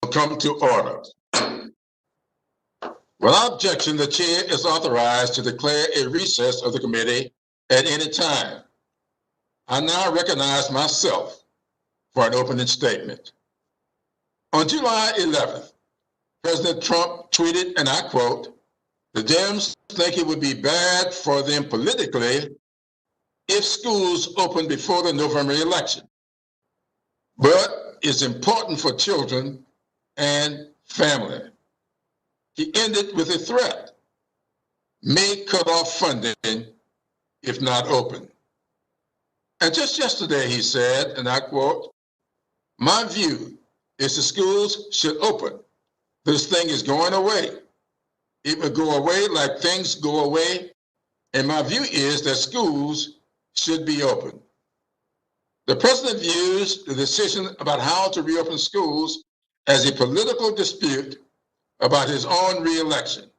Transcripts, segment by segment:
come to order. Without objection, the chair is authorized to declare a recess of the committee at any time. I now recognize myself for an opening statement. On July 11th, President Trump tweeted, and I quote, "The Dems think it would be bad for them politically if schools open before the November election, but it's important for children and family." He ended with a threat: may cut off funding if not open. And just yesterday he said, and I quote, "My view is the schools should open. This thing is going away. It will go away like things go away, and my view is that schools should be open." The president views the decision about how to reopen schools as a political dispute about his own re-election.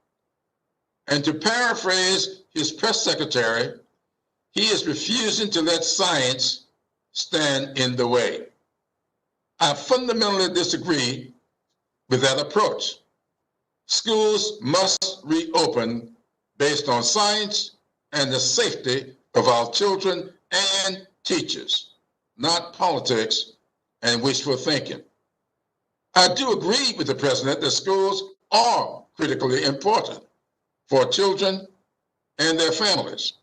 And to paraphrase his press secretary, he is refusing to let science stand in the way. I fundamentally disagree with that approach. Schools must reopen based on science and the safety of our children and teachers, not politics and wishful thinking. I do agree with the president that schools are critically important for children and their families.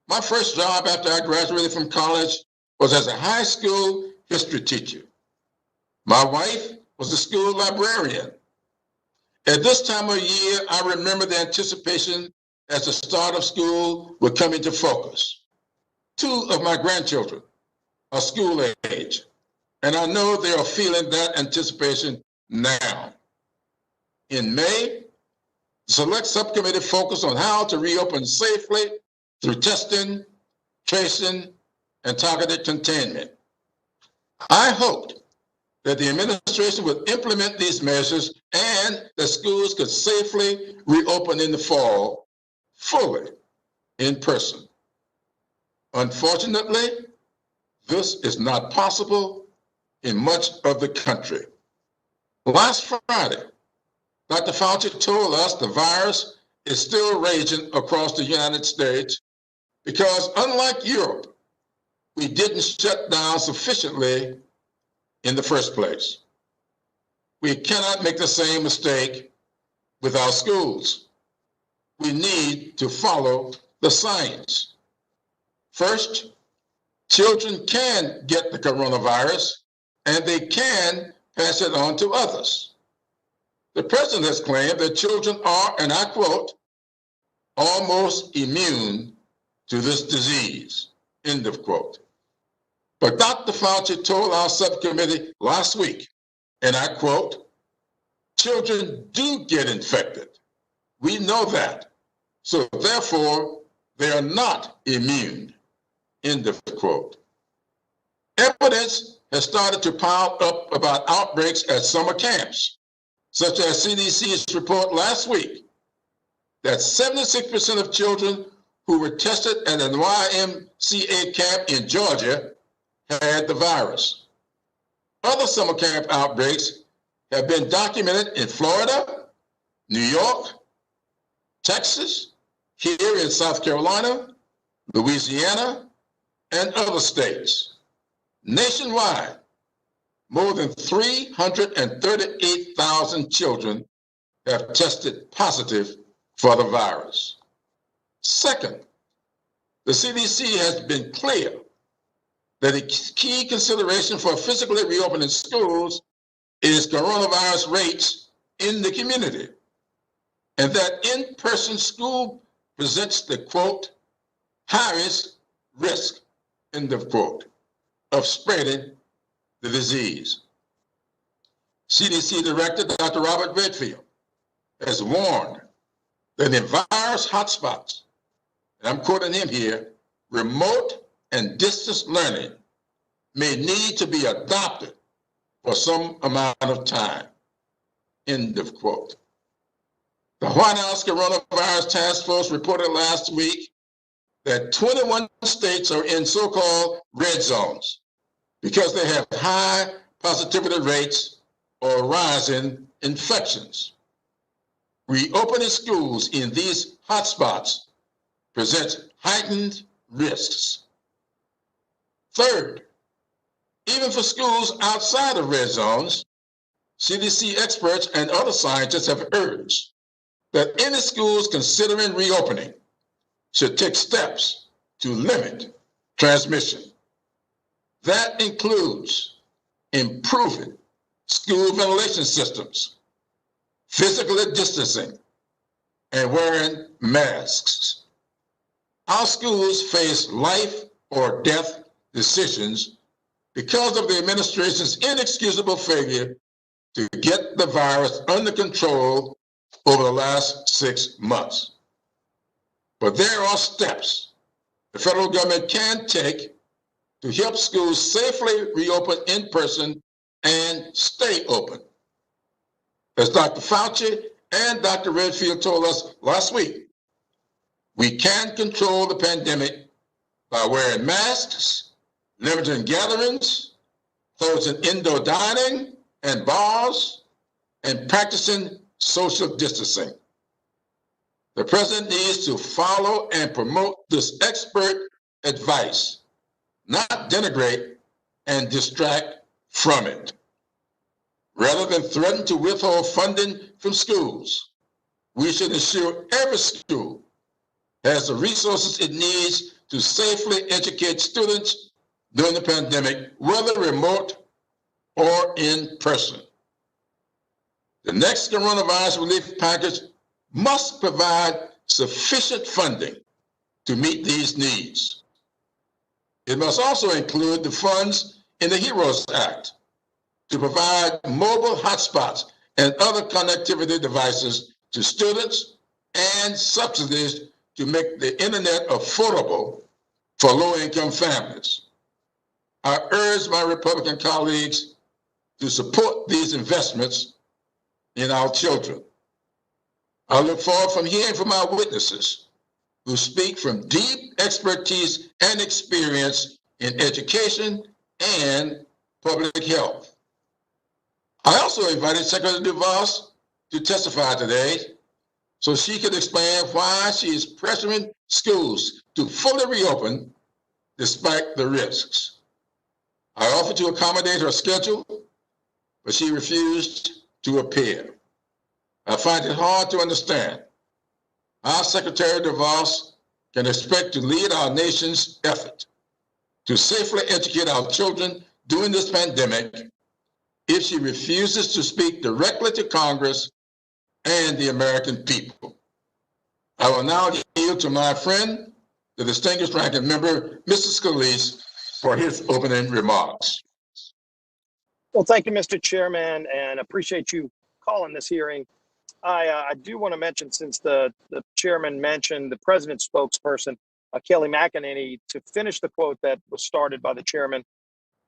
My first job after I graduated from college was as a high school history teacher. My wife was a school librarian. At this time of year, I remember the anticipation as the start of school would come into focus. 2 of my grandchildren are school age, and I know they are feeling that anticipation now. In May, the Select Subcommittee focused on how to reopen safely through testing, tracing, and targeted containment. I hoped that the administration would implement these measures and that schools could safely reopen in the fall, fully in person. Unfortunately, this is not possible in much of the country. Last Friday, Dr. Fauci told us the virus is still raging across the United States because, unlike Europe, we didn't shut down sufficiently in the first place. We cannot make the same mistake with our schools. We need to follow the science. First, children can get the coronavirus and they can pass it on to others. The president has claimed that children are, and I quote, almost immune to this disease, end of quote. But Dr. Fauci told our subcommittee last week, and I quote, children do get infected. We know that. So therefore, they are not immune, end of quote. Evidence has started to pile up about outbreaks at summer camps, such as CDC's report last week that 76% of children who were tested at an YMCA camp in Georgia had the virus. Other summer camp outbreaks have been documented in Florida, New York, Texas, here in South Carolina, Louisiana, and other states. Nationwide, more than 338,000 children have tested positive for the virus. Second, the CDC has been clear that a key consideration for physically reopening schools is coronavirus rates in the community, and that in-person school presents the, quote, highest risk, end of quote, of spreading the disease. CDC Director Dr. Robert Redfield has warned that in virus hotspots, and I'm quoting him here, remote and distance learning may need to be adopted for some amount of time, end of quote. The White House Coronavirus Task Force reported last week that 21 states are in so-called red zones because they have high positivity rates or rising infections. Reopening schools in these hotspots presents heightened risks. Third, even for schools outside of red zones, CDC experts and other scientists have urged that any schools considering reopening should take steps to limit transmission. That includes improving school ventilation systems, physically distancing, and wearing masks. Our schools face life or death decisions because of the administration's inexcusable failure to get the virus under control over the last 6 months. But there are steps the federal government can take to help schools safely reopen in person and stay open. As Dr. Fauci and Dr. Redfield told us last week, we can control the pandemic by wearing masks, limiting gatherings, closing indoor dining and bars, and practicing social distancing. The president needs to follow and promote this expert advice, not denigrate and distract from it. Rather than threaten to withhold funding from schools, we should ensure every school has the resources it needs to safely educate students during the pandemic, whether remote or in person. The next coronavirus relief package must provide sufficient funding to meet these needs. It must also include the funds in the HEROES Act to provide mobile hotspots and other connectivity devices to students and subsidies to make the internet affordable for low-income families. I urge my Republican colleagues to support these investments in our children. I look forward from hearing from our witnesses who speak from deep expertise and experience in education and public health. I also invited Secretary DeVos to testify today so she could explain why she is pressuring schools to fully reopen despite the risks. I offered to accommodate her schedule, but she refused to appear. I find it hard to understand how Secretary DeVos can expect to lead our nation's effort to safely educate our children during this pandemic if she refuses to speak directly to Congress and the American people. I will now yield to my friend, the distinguished ranking member, Mr. Skillins, for his opening remarks. Well, thank you, Mr. Chairman, and appreciate you calling this hearing. I do want to mention, since the chairman mentioned the president's spokesperson, Kelly McEnany, to finish the quote that was started by the chairman.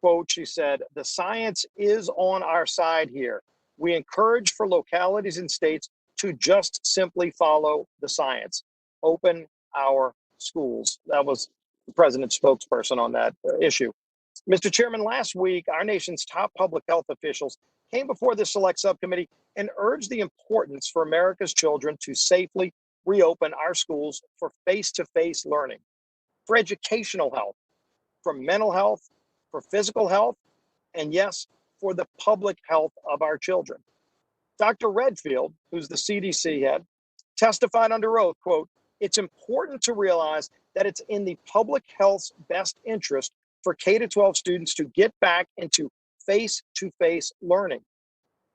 Quote, she said, "The science is on our side here. We encourage for localities and states to just simply follow the science. Open our schools." That was the president's spokesperson on that issue. Mr. Chairman, last week, our nation's top public health officials came before the Select Subcommittee and urged the importance for America's children to safely reopen our schools for face-to-face learning, for educational health, for mental health, for physical health, and yes, for the public health of our children. Dr. Redfield, who's the CDC head, testified under oath, quote, "It's important to realize that it's in the public health's best interest for K-12 students to get back into face-to-face learning.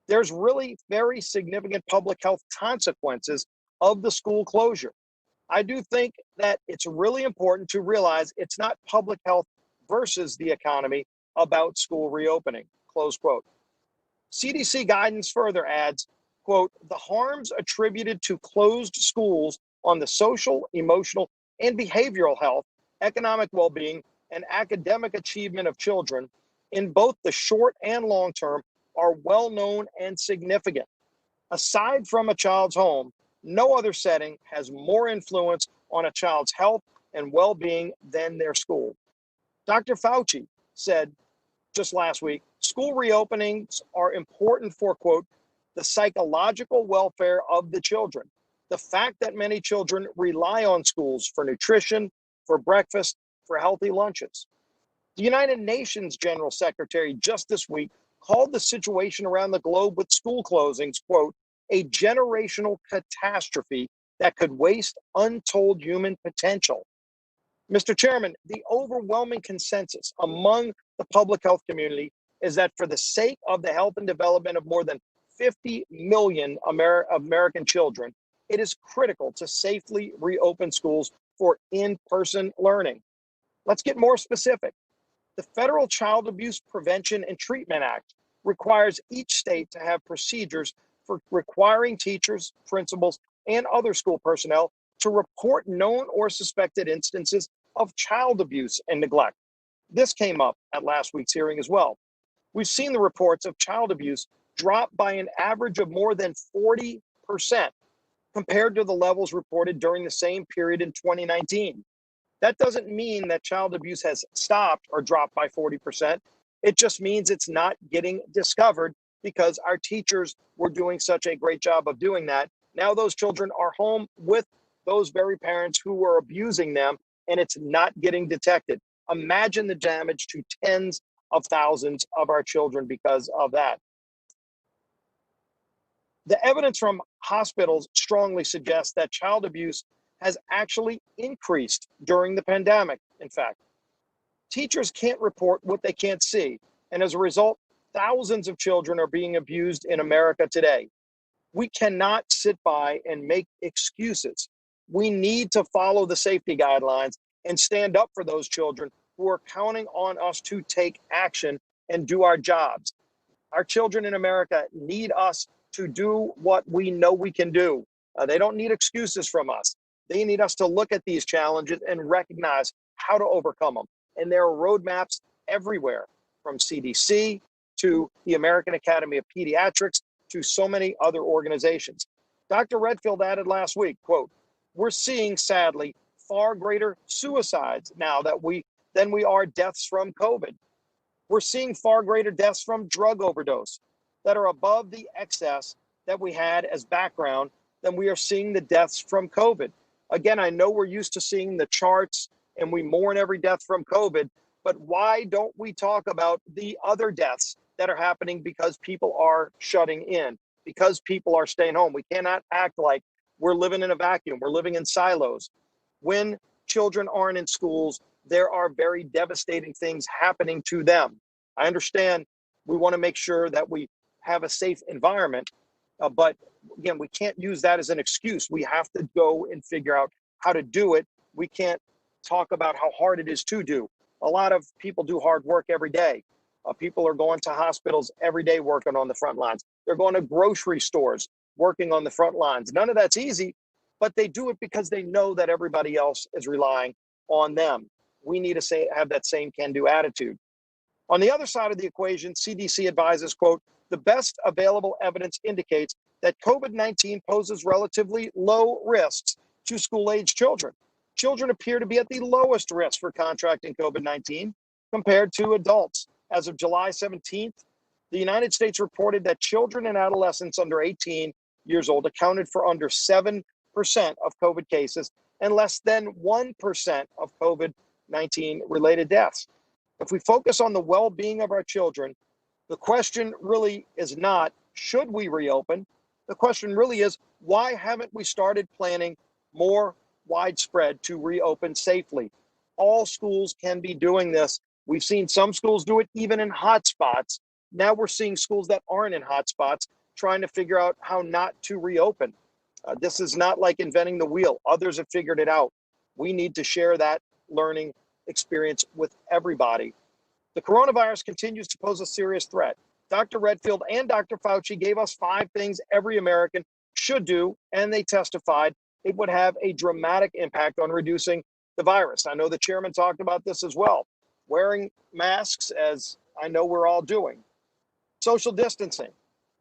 There's really very significant public health consequences of the school closure. I do think that it's really important to realize it's not public health versus the economy about school reopening," close quote. CDC guidance further adds, quote, "The harms attributed to closed schools on the social, emotional, and behavioral health, economic well-being, and academic achievement of children in both the short and long term are well known and significant. Aside from a child's home, no other setting has more influence on a child's health and well-being than their school." Dr. Fauci said just last week, School reopenings are important for, quote, the psychological welfare of the children. The fact that many children rely on schools for nutrition, for breakfast, for healthy lunches. The United Nations General Secretary just this week called the situation around the globe with school closings, quote, a generational catastrophe that could waste untold human potential. Mr. Chairman, the overwhelming consensus among the public health community is that for the sake of the health and development of more than 50 million American children, it is critical to safely reopen schools for in-person learning. Let's get more specific. The Federal Child Abuse Prevention and Treatment Act requires each state to have procedures for requiring teachers, principals, and other school personnel to report known or suspected instances of child abuse and neglect. This came up at last week's hearing as well. We've seen the reports of child abuse drop by an average of more than 40% compared to the levels reported during the same period in 2019. That doesn't mean that child abuse has stopped or dropped by 40%. It just means it's not getting discovered because our teachers were doing such a great job of doing that. Now those children are home with those very parents who were abusing them, and it's not getting detected. Imagine the damage to tens of thousands of our children because of that. The evidence from hospitals strongly suggests that child abuse has actually increased during the pandemic, in fact. Teachers can't report what they can't see, and as a result, thousands of children are being abused in America today. We cannot sit by and make excuses. We need to follow the safety guidelines and stand up for those children who are counting on us to take action and do our jobs. Our children in America need us to do what we know we can do. They don't need excuses from us. They need us to look at these challenges and recognize how to overcome them. And there are roadmaps everywhere, from CDC to the American Academy of Pediatrics to so many other organizations. Dr. Redfield added last week, quote, we're seeing, sadly, far greater suicides now than we are deaths from COVID. We're seeing far greater deaths from drug overdose that are above the excess that we had as background than we are seeing the deaths from COVID. Again, I know we're used to seeing the charts and we mourn every death from COVID, but why don't we talk about the other deaths that are happening because people are shutting in, because people are staying home? We cannot act like we're living in a vacuum. We're living in silos. When children aren't in schools, there are very devastating things happening to them. I understand we want to make sure that we have a safe environment, but again, we can't use that as an excuse. We have to go and figure out how to do it. We can't talk about how hard it is to do. A lot of people do hard work every day. People are going to hospitals every day working on the front lines. They're going to grocery stores working on the front lines. None of that's easy, but they do it because they know that everybody else is relying on them. We need to have that same can-do attitude. On the other side of the equation, CDC advises, quote, the best available evidence indicates that COVID-19 poses relatively low risks to school-age children. Children appear to be at the lowest risk for contracting COVID-19 compared to adults. As of July 17th, the United States reported that children and adolescents under 18 years old accounted for under 7% of COVID cases and less than 1% of COVID-19 related deaths. If we focus on the well-being of our children, the question really is not, should we reopen? The question really is, why haven't we started planning more widespread to reopen safely? All schools can be doing this. We've seen some schools do it even in hot spots. Now we're seeing schools that aren't in hot spots trying to figure out how not to reopen. This is not like inventing the wheel. Others have figured it out. We need to share that learning experience with everybody. The coronavirus continues to pose a serious threat. Dr. Redfield and Dr. Fauci gave us 5 things every American should do, and they testified it would have a dramatic impact on reducing the virus. I know the chairman talked about this as well. Wearing masks, as I know we're all doing. Social distancing,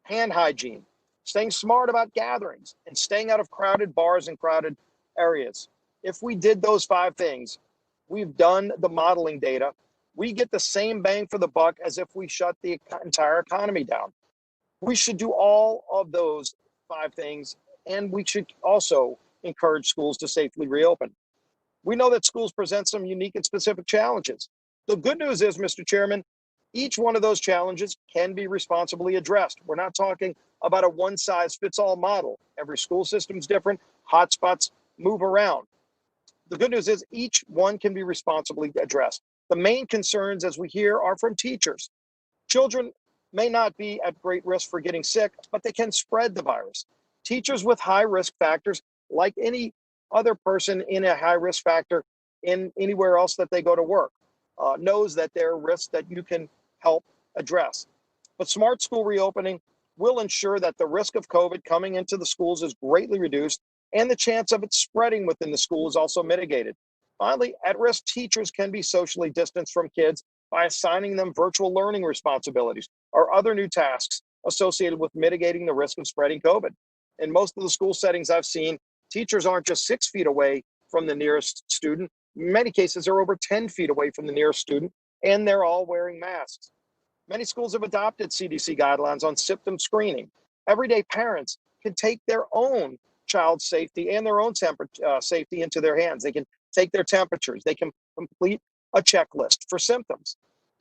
hand hygiene, staying smart about gatherings, and staying out of crowded bars and crowded areas. If we did those 5 things, we've done the modeling data. we get the same bang for the buck as if we shut the entire economy down. We should do all of those 5 things, and we should also encourage schools to safely reopen. We know that schools present some unique and specific challenges. The good news is, Mr. Chairman, each one of those challenges can be responsibly addressed. We're not talking about a one-size-fits-all model. Every school system is different. Hotspots move around. The good news is each one can be responsibly addressed. The main concerns, as we hear, are from teachers. Children may not be at great risk for getting sick, but they can spread the virus. Teachers with high risk factors, like any other person in a high risk factor in anywhere else that they go to work, knows that there are risks that you can help address. But smart school reopening will ensure that the risk of COVID coming into the schools is greatly reduced and the chance of it spreading within the school is also mitigated. Finally, at-risk teachers can be socially distanced from kids by assigning them virtual learning responsibilities or other new tasks associated with mitigating the risk of spreading COVID. In most of the school settings I've seen, teachers aren't just 6 feet away from the nearest student. In many cases, they're over 10 feet away from the nearest student, and they're all wearing masks. Many schools have adopted CDC guidelines on symptom screening. Everyday parents can take their own child's safety and their own safety into their hands. They can take their temperatures. They can complete a checklist for symptoms.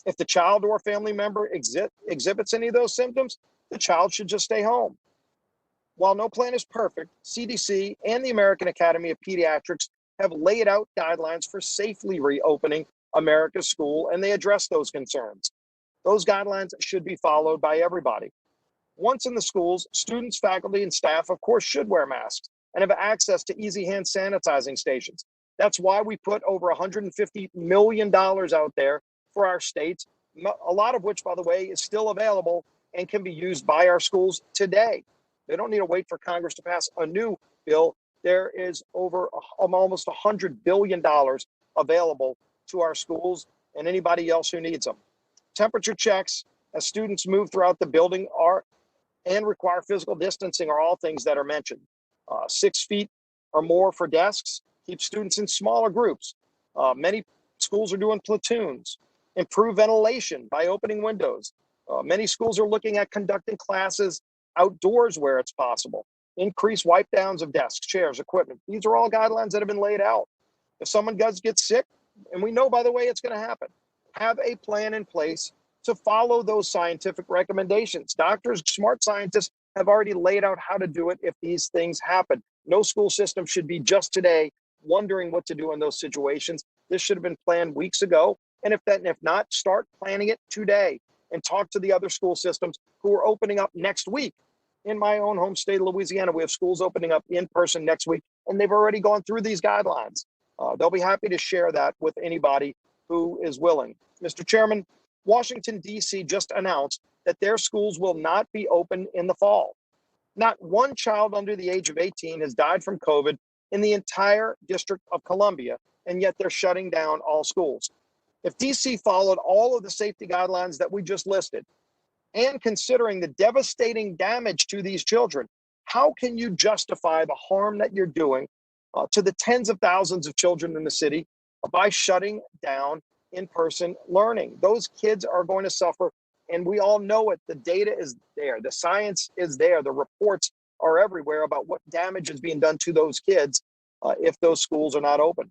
If the child or family member exhibits any of those symptoms, the child should just stay home. While no plan is perfect, CDC and the American Academy of Pediatrics have laid out guidelines for safely reopening America's school, and they address those concerns. Those guidelines should be followed by everybody. Once in the schools, students, faculty, and staff, of course, should wear masks and have access to easy hand sanitizing stations. That's why we put over $150 million out there for our states, a lot of which, by the way, is still available and can be used by our schools today. They don't need to wait for Congress to pass a new bill. There is over almost $100 billion available to our schools and anybody else who needs them. Temperature checks as students move throughout the building and require physical distancing are all things that are mentioned. 6 feet or more for desks, keep students in smaller groups. Many schools are doing platoons. Improve ventilation by opening windows. Many schools are looking at conducting classes outdoors where it's possible. Increase wipe downs of desks, chairs, equipment. These are all guidelines that have been laid out. If someone does get sick, and we know, by the way, it's going to happen, have a plan in place to follow those scientific recommendations. Doctors, smart scientists have already laid out how to do it if these things happen. No school system should be just today wondering what to do in those situations. This should have been planned weeks ago. And if not, start planning it today and talk to the other school systems who are opening up next week. In my own home state of Louisiana, we have schools opening up in person next week, and they've already gone through these guidelines. They'll be happy to share that with anybody who is willing. Mr. Chairman, Washington, D.C. just announced that their schools will not be open in the fall. Not one child under the age of 18 has died from COVID in the entire District of Columbia, and yet they're shutting down all schools. If D.C. followed all of the safety guidelines that we just listed, and considering the devastating damage to these children, how can you justify the harm that you're doing to the tens of thousands of children in the city by shutting down in-person learning? Those kids are going to suffer, and we all know it. The data is there. The science is there. The reports are everywhere about what damage is being done to those kids if those schools are not open.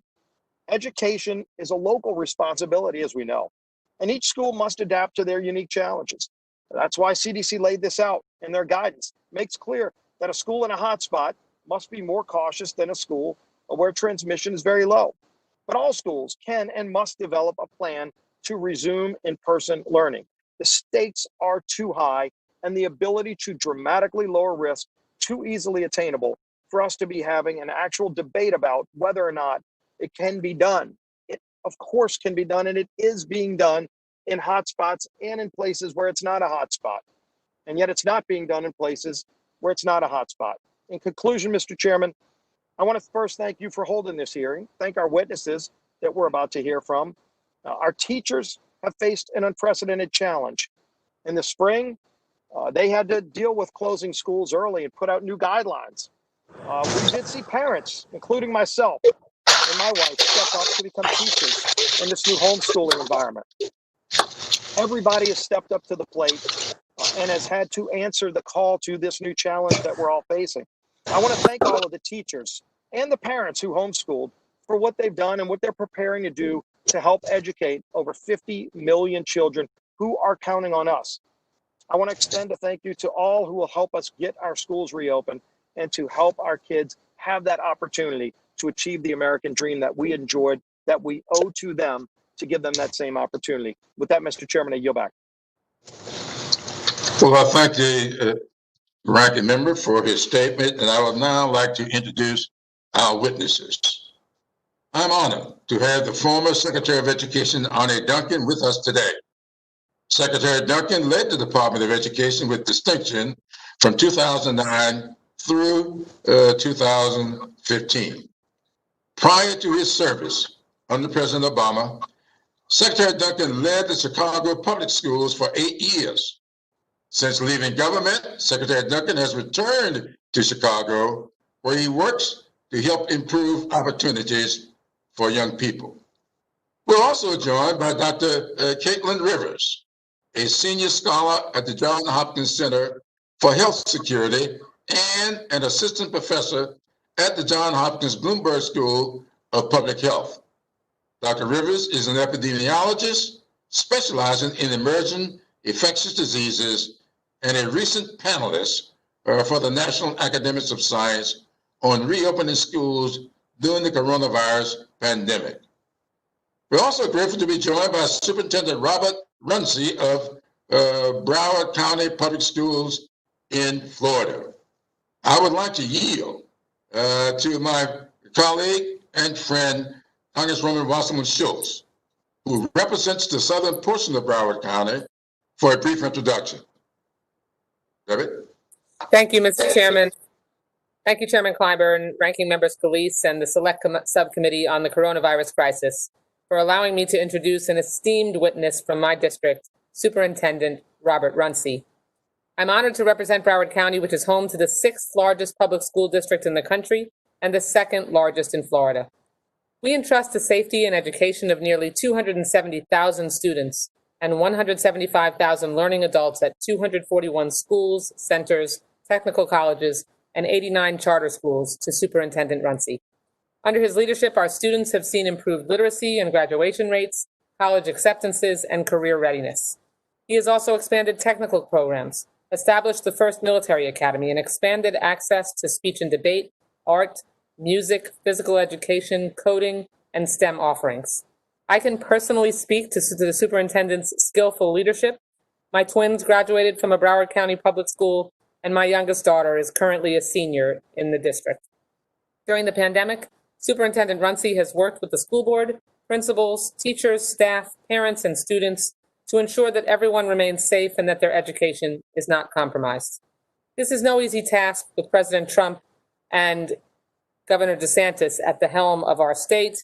Education is a local responsibility, as we know, and each school must adapt to their unique challenges. That's why CDC laid this out in their guidance. It makes clear that a school in a hotspot must be more cautious than a school where transmission is very low. But all schools can and must develop a plan to resume in-person learning. The stakes are too high, and the ability to dramatically lower risk too easily attainable for us to be having an actual debate about whether or not it can be done. It, of course, can be done, and it is being done in hotspots and in places where it's not a hotspot. And yet it's not being done in places where it's not a hotspot. In conclusion, Mr. Chairman, I want to first thank you for holding this hearing. Thank our witnesses that we're about to hear from. Our teachers have faced an unprecedented challenge. In the spring, they had to deal with closing schools early and put out new guidelines. We did see parents, including myself and my wife, step up to become teachers in this new homeschooling environment. Everybody has stepped up to the plate and has had to answer the call to this new challenge that we're all facing. I want to thank all of the teachers and the parents who homeschooled for what they've done and what they're preparing to do to help educate over 50 million children who are counting on us. I want to extend a thank you to all who will help us get our schools reopened and to help our kids have that opportunity to achieve the American dream that we enjoyed, that we owe to them to give them that same opportunity. With that, Mr. Chairman, I yield back. Well, I thank the ranking member for his statement, and I would now like to introduce our witnesses. I'm honored to have the former Secretary of Education, Arne Duncan, with us today. Secretary Duncan led the Department of Education with distinction from 2009 through 2015. Prior to his service under President Obama, Secretary Duncan led the Chicago public schools for 8 years. Since leaving government, Secretary Duncan has returned to Chicago, where he works to help improve opportunities for young people. We're also joined by Dr. Caitlin Rivers, a senior scholar at the Johns Hopkins Center for Health Security and an assistant professor at the Johns Hopkins Bloomberg School of Public Health. Dr. Rivers is an epidemiologist specializing in emerging infectious diseases and a recent panelist for the National Academies of Science on reopening schools during the coronavirus pandemic. We're also grateful to be joined by Superintendent Robert Runcie of Broward County Public Schools in Florida. I would like to yield to my colleague and friend, Congresswoman Wasserman Schultz, who represents the southern portion of Broward County, for a brief introduction. Debbie? Thank you, Mr. Chairman. Thank you, Chairman Clyburn, Ranking Member Scalise, and the Select Subcommittee on the Coronavirus Crisis for allowing me to introduce an esteemed witness from my district, Superintendent Robert Runcie. I'm honored to represent Broward County, which is home to the 6th largest public school district in the country and the 2nd largest in Florida. We entrust the safety and education of nearly 270,000 students and 175,000 learning adults at 241 schools, centers, technical colleges, and 89 charter schools to Superintendent Runcie. Under his leadership, our students have seen improved literacy and graduation rates, college acceptances, and career readiness. He has also expanded technical programs, established the first military academy, and expanded access to speech and debate, art, music, physical education, coding, and STEM offerings. I can personally speak to the superintendent's skillful leadership. My twins graduated from a Broward County public school, and my youngest daughter is currently a senior in the district. During the pandemic, Superintendent Runcie has worked with the school board, principals, teachers, staff, parents, and students to ensure that everyone remains safe and that their education is not compromised. This is no easy task with President Trump and Governor DeSantis at the helm of our state,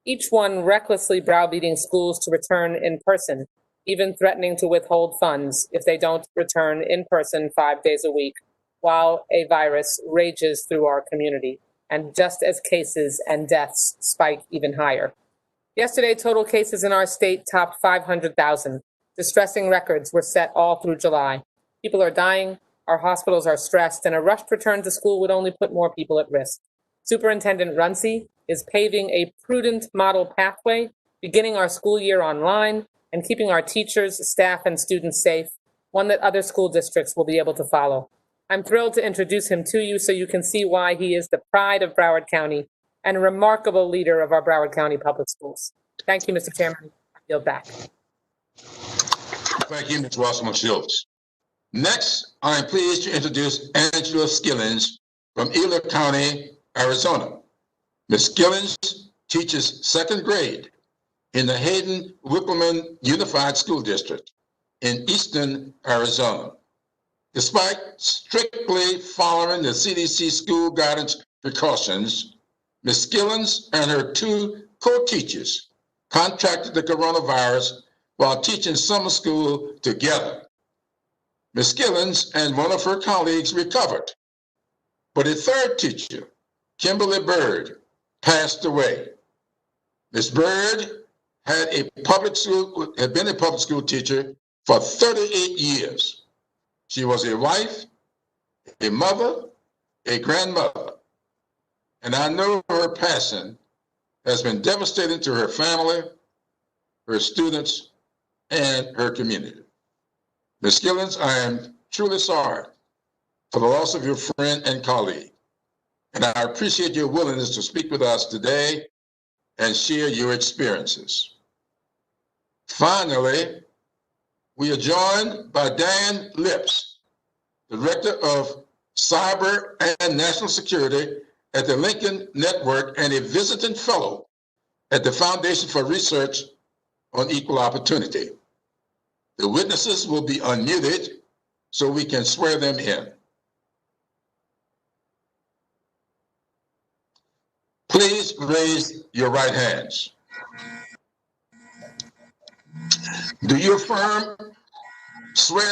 each one recklessly browbeating schools to return in person, even threatening to withhold funds if they don't return in person 5 days a week, while a virus rages through our community, and just as cases and deaths spike even higher. Yesterday, total cases in our state topped 500,000. Distressing records were set all through July. People are dying, our hospitals are stressed, and a rushed return to school would only put more people at risk. Superintendent Runcie is paving a prudent model pathway, beginning our school year online and keeping our teachers, staff, and students safe, one that other school districts will be able to follow. I'm thrilled to introduce him to you so you can see why he is the pride of Broward County and a remarkable leader of our Broward County Public Schools. Thank you, Mr. Chairman. I yield back. Thank you, Ms. Wasserman Schultz. Next, I am pleased to introduce Angela Skillins from Elo County, Arizona. Ms. Skillins teaches 2nd grade in the Hayden Wickelman Unified School District in eastern Arizona. Despite strictly following the CDC school guidance precautions, Ms. Skillins and her 2 co-teachers contracted the coronavirus while teaching summer school together. Ms. Skillins and one of her colleagues recovered, but a 3rd teacher, Kimberly Bird, passed away. Ms. Bird had been a public school teacher for 38 years. She was a wife, a mother, a grandmother, and I know her passion has been devastating to her family, her students, and her community. Ms. Skillins, I am truly sorry for the loss of your friend and colleague, and I appreciate your willingness to speak with us today and share your experiences. Finally, we are joined by Dan Lips, Director of Cyber and National Security at the Lincoln Network and a visiting fellow at the Foundation for Research on Equal Opportunity. The witnesses will be unmuted so we can swear them in. Please raise your right hands. Do you swear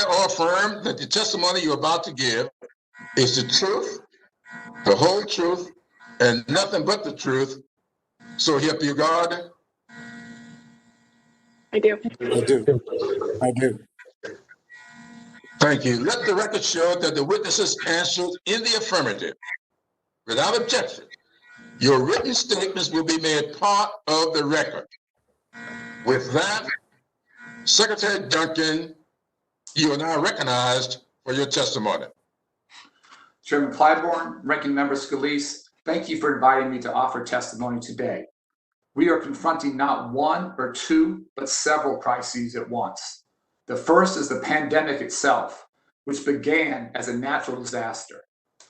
or affirm that the testimony you're about to give is the truth, the whole truth, and nothing but the truth, so help you God? I do. I do. I do. Thank you. Let the record show that the witnesses answered in the affirmative. Without objection, your written statements will be made part of the record. With that, Secretary Duncan, you are now recognized for your testimony. Chairman Clyburn, Ranking Member Scalise, thank you for inviting me to offer testimony today. We are confronting not one or two, but several crises at once. The first is the pandemic itself, which began as a natural disaster.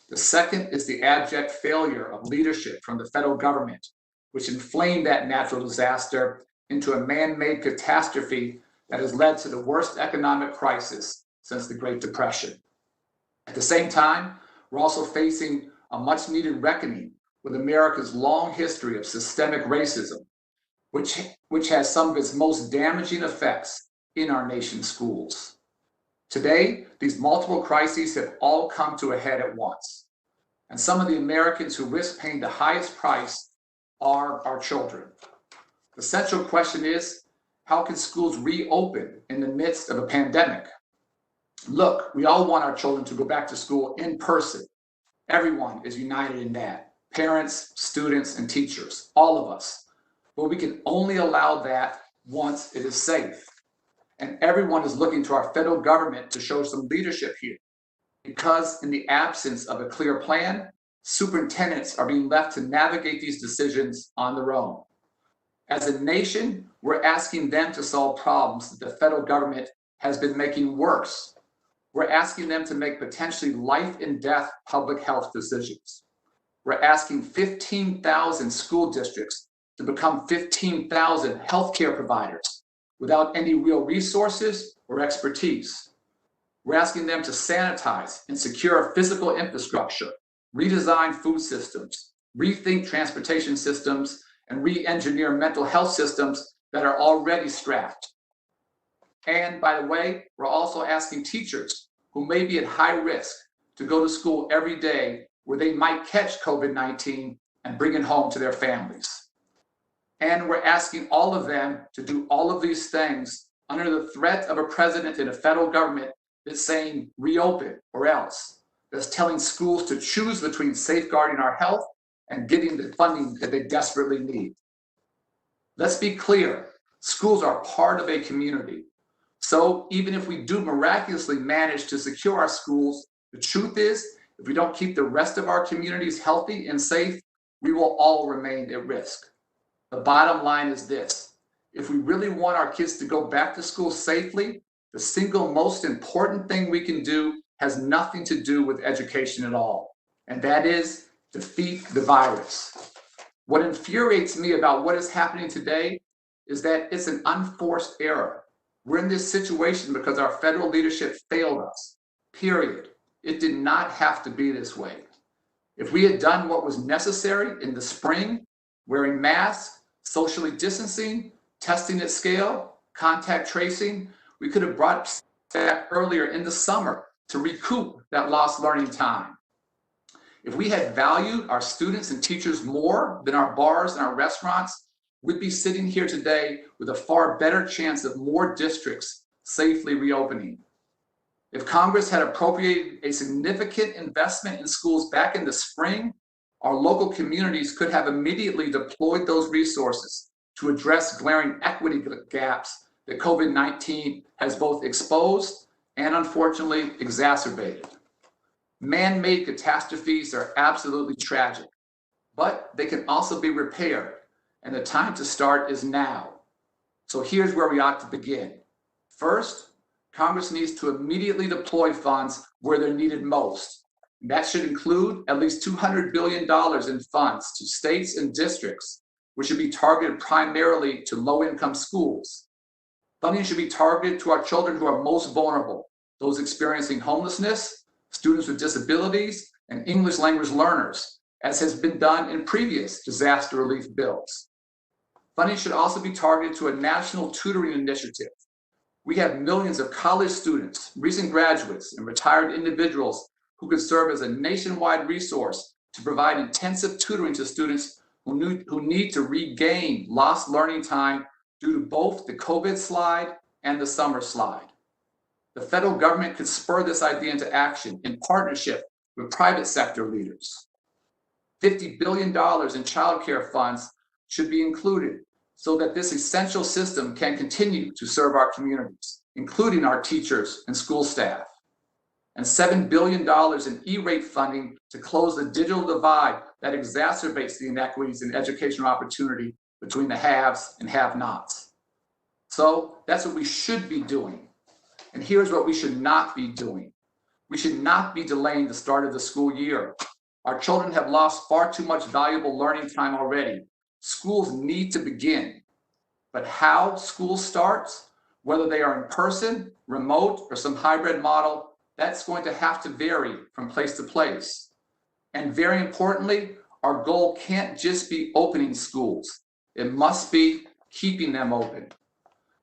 The second is the abject failure of leadership from the federal government, which inflamed that natural disaster into a man-made catastrophe that has led to the worst economic crisis since the Great Depression. At the same time, we're also facing a much-needed reckoning with America's long history of systemic racism, which has some of its most damaging effects in our nation's schools. Today, these multiple crises have all come to a head at once. And some of the Americans who risk paying the highest price are our children. The central question is, how can schools reopen in the midst of a pandemic? Look, we all want our children to go back to school in person. Everyone is united in that. Parents, students, and teachers, all of us. But we can only allow that once it is safe. And everyone is looking to our federal government to show some leadership here. Because in the absence of a clear plan, superintendents are being left to navigate these decisions on their own. As a nation, we're asking them to solve problems that the federal government has been making worse. We're asking them to make potentially life and death public health decisions. We're asking 15,000 school districts to become 15,000 healthcare providers without any real resources or expertise. We're asking them to sanitize and secure physical infrastructure, redesign food systems, rethink transportation systems, and re-engineer mental health systems that are already strapped. And by the way, we're also asking teachers who may be at high risk to go to school every day where they might catch COVID-19 and bring it home to their families. And we're asking all of them to do all of these things under the threat of a president and a federal government that's saying reopen or else, that's telling schools to choose between safeguarding our health and getting the funding that they desperately need. Let's be clear, schools are part of a community. So even if we do miraculously manage to secure our schools, the truth is, if we don't keep the rest of our communities healthy and safe, we will all remain at risk. The bottom line is this: if we really want our kids to go back to school safely, the single most important thing we can do has nothing to do with education at all, and that is defeat the virus. What infuriates me about what is happening today is that it's an unforced error. We're in this situation because our federal leadership failed us, period. It did not have to be this way. If we had done what was necessary in the spring, wearing masks, socially distancing, testing at scale, contact tracing, we could have brought back earlier in the summer to recoup that lost learning time. If we had valued our students and teachers more than our bars and our restaurants, we'd be sitting here today with a far better chance of more districts safely reopening. If Congress had appropriated a significant investment in schools back in the spring, our local communities could have immediately deployed those resources to address glaring equity gaps that COVID-19 has both exposed and unfortunately exacerbated. Man-made catastrophes are absolutely tragic, but they can also be repaired, and the time to start is now. So here's where we ought to begin. First, Congress needs to immediately deploy funds where they're needed most. And that should include at least $200 billion in funds to states and districts, which should be targeted primarily to low-income schools. Funding should be targeted to our children who are most vulnerable, those experiencing homelessness, students with disabilities, and English language learners, as has been done in previous disaster relief bills. Funding should also be targeted to a national tutoring initiative. We have millions of college students, recent graduates, and retired individuals who could serve as a nationwide resource to provide intensive tutoring to students who need to regain lost learning time due to both the COVID slide and the summer slide. The federal government could spur this idea into action in partnership with private sector leaders. $50 billion in child care funds should be included so that this essential system can continue to serve our communities, including our teachers and school staff. And $7 billion in E-rate funding to close the digital divide that exacerbates the inequities in educational opportunity between the haves and have-nots. So that's what we should be doing. And here's what we should not be doing. We should not be delaying the start of the school year. Our children have lost far too much valuable learning time already. Schools need to begin. But how school starts, whether they are in person, remote, or some hybrid model, that's going to have to vary from place to place. And very importantly, our goal can't just be opening schools. It must be keeping them open.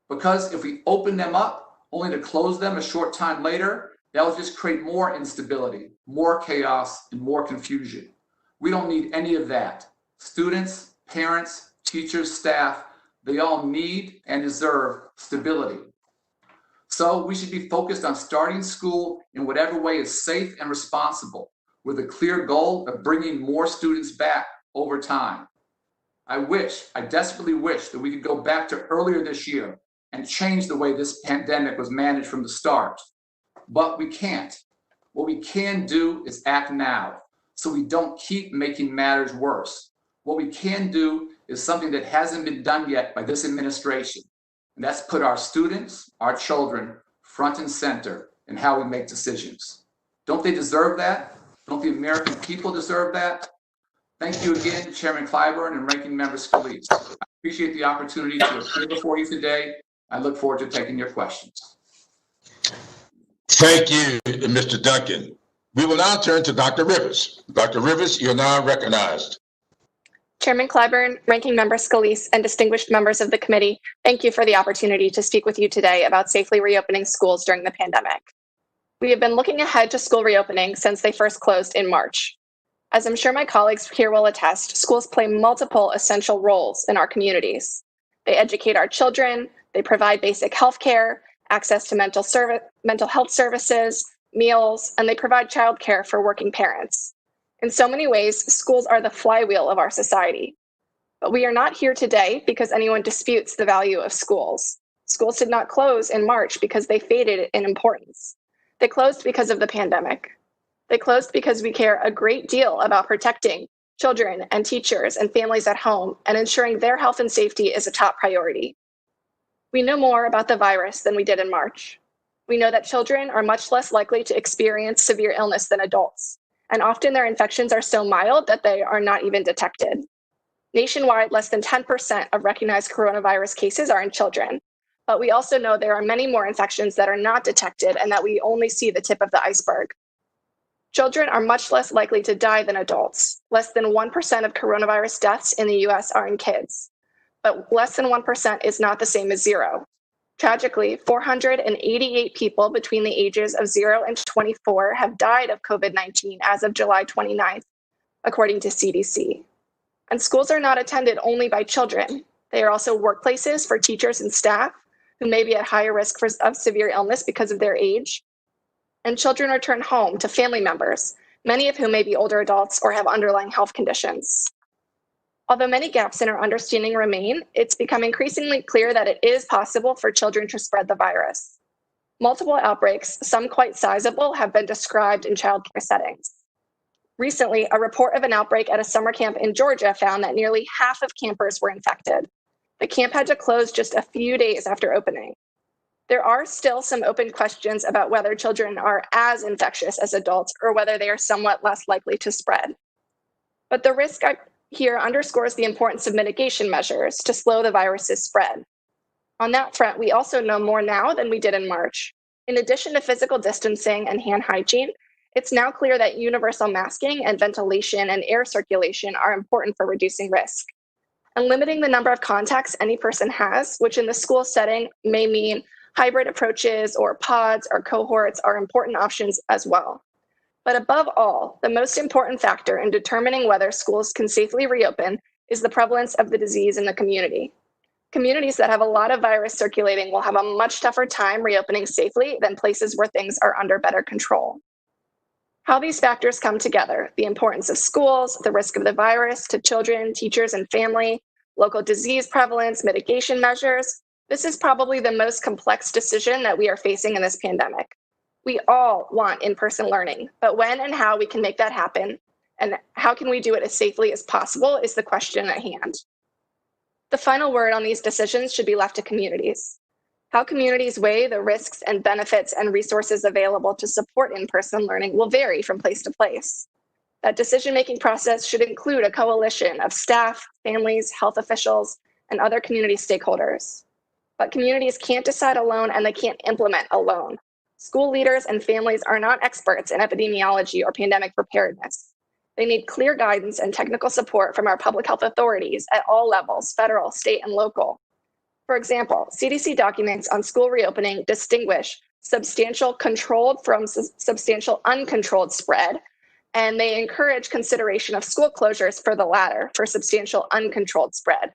Because if we open them up only to close them a short time later, that will just create more instability, more chaos, and more confusion. We don't need any of that. Students, parents, teachers, staff, they all need and deserve stability. So we should be focused on starting school in whatever way is safe and responsible, with a clear goal of bringing more students back over time. I desperately wish that we could go back to earlier this year and change the way this pandemic was managed from the start. But we can't. What we can do is act now, so we don't keep making matters worse. What we can do is something that hasn't been done yet by this administration, and that's put our students, our children, front and center in how we make decisions. Don't they deserve that? Don't the American people deserve that? Thank you again, Chairman Clyburn and Ranking Member Scalise. I appreciate the opportunity to appear before you today. I look forward to taking your questions. Thank you, Mr. Duncan. We will now turn to Dr. Rivers. Dr. Rivers, you're now recognized. Chairman Clyburn, Ranking Member Scalise, and distinguished members of the committee, thank you for the opportunity to speak with you today about safely reopening schools during the pandemic. We have been looking ahead to school reopening since they first closed in March. As I'm sure my colleagues here will attest, schools play multiple essential roles in our communities. They educate our children, they provide basic health care, access to mental health services, meals, and they provide childcare for working parents. In so many ways, schools are the flywheel of our society. But we are not here today because anyone disputes the value of schools. Schools did not close in March because they faded in importance. They closed because of the pandemic. They closed because we care a great deal about protecting children and teachers and families at home and ensuring their health and safety is a top priority. We know more about the virus than we did in March. We know that children are much less likely to experience severe illness than adults, and often their infections are so mild that they are not even detected. Nationwide, less than 10% of recognized coronavirus cases are in children, but we also know there are many more infections that are not detected and that we only see the tip of the iceberg. Children are much less likely to die than adults. Less than 1% of coronavirus deaths in the US are in kids, but less than 1% is not the same as zero. Tragically, 488 people between the ages of 0 and 24 have died of COVID-19 as of July 29th, according to CDC. And schools are not attended only by children. They are also workplaces for teachers and staff who may be at higher risk of severe illness because of their age. And children return home to family members, many of whom may be older adults or have underlying health conditions. Although many gaps in our understanding remain, it's become increasingly clear that it is possible for children to spread the virus. Multiple outbreaks, some quite sizable, have been described in childcare settings. Recently, a report of an outbreak at a summer camp in Georgia found that nearly half of campers were infected. The camp had to close just a few days after opening. There are still some open questions about whether children are as infectious as adults or whether they are somewhat less likely to spread. But the risk here underscores the importance of mitigation measures to slow the virus's spread. On that front, we also know more now than we did in March. In addition to physical distancing and hand hygiene, it's now clear that universal masking and ventilation and air circulation are important for reducing risk. And limiting the number of contacts any person has, which in the school setting may mean hybrid approaches or pods or cohorts, are important options as well. But above all, the most important factor in determining whether schools can safely reopen is the prevalence of the disease in the community. Communities that have a lot of virus circulating will have a much tougher time reopening safely than places where things are under better control. How these factors come together, the importance of schools, the risk of the virus to children, teachers, and family, local disease prevalence, mitigation measures, this is probably the most complex decision that we are facing in this pandemic. We all want in-person learning, but when and how we can make that happen, and how can we do it as safely as possible, is the question at hand. The final word on these decisions should be left to communities. How communities weigh the risks and benefits and resources available to support in-person learning will vary from place to place. That decision-making process should include a coalition of staff, families, health officials, and other community stakeholders. But communities can't decide alone and they can't implement alone. School leaders and families are not experts in epidemiology or pandemic preparedness. They need clear guidance and technical support from our public health authorities at all levels, federal, state, and local. For example, CDC documents on school reopening distinguish substantial controlled from substantial uncontrolled spread, and they encourage consideration of school closures for the latter, for substantial uncontrolled spread.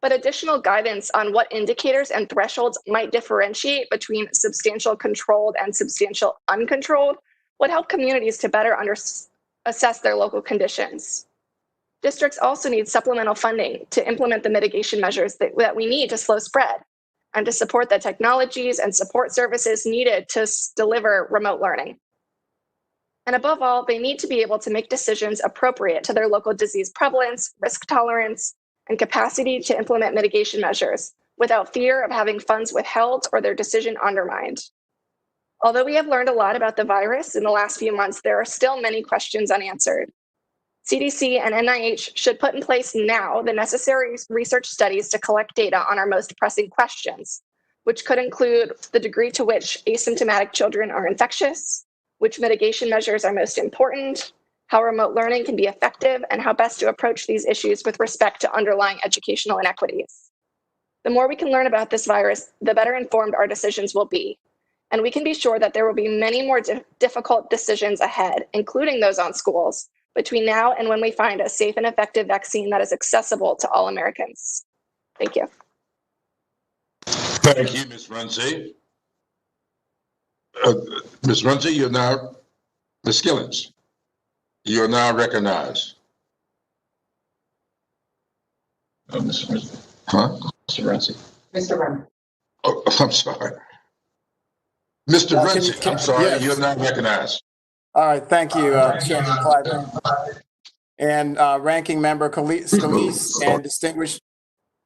But additional guidance on what indicators and thresholds might differentiate between substantial controlled and substantial uncontrolled would help communities to better assess their local conditions. Districts also need supplemental funding to implement the mitigation measures that we need to slow spread and to support the technologies and support services needed to deliver remote learning. And above all, they need to be able to make decisions appropriate to their local disease prevalence, risk tolerance, and capacity to implement mitigation measures without fear of having funds withheld or their decision undermined. Although we have learned a lot about the virus in the last few months, there are still many questions unanswered. CDC and NIH should put in place now the necessary research studies to collect data on our most pressing questions, which could include the degree to which asymptomatic children are infectious, which mitigation measures are most important, how remote learning can be effective, and how best to approach these issues with respect to underlying educational inequities. The more we can learn about this virus, the better informed our decisions will be. And we can be sure that there will be many more difficult decisions ahead, including those on schools, between now and when we find a safe and effective vaccine that is accessible to all Americans. Thank you. Thank you, Ms. Runcie. Ms. Runcie, you're now, Ms. Skillins, you are now recognized. Mr. Runcie. Mr. Runcie. Oh, I'm sorry. Mr. Runcie, I'm sorry, yes. you're not recognized. All right, thank you, Chairman Clyburn. And Ranking Member Scalise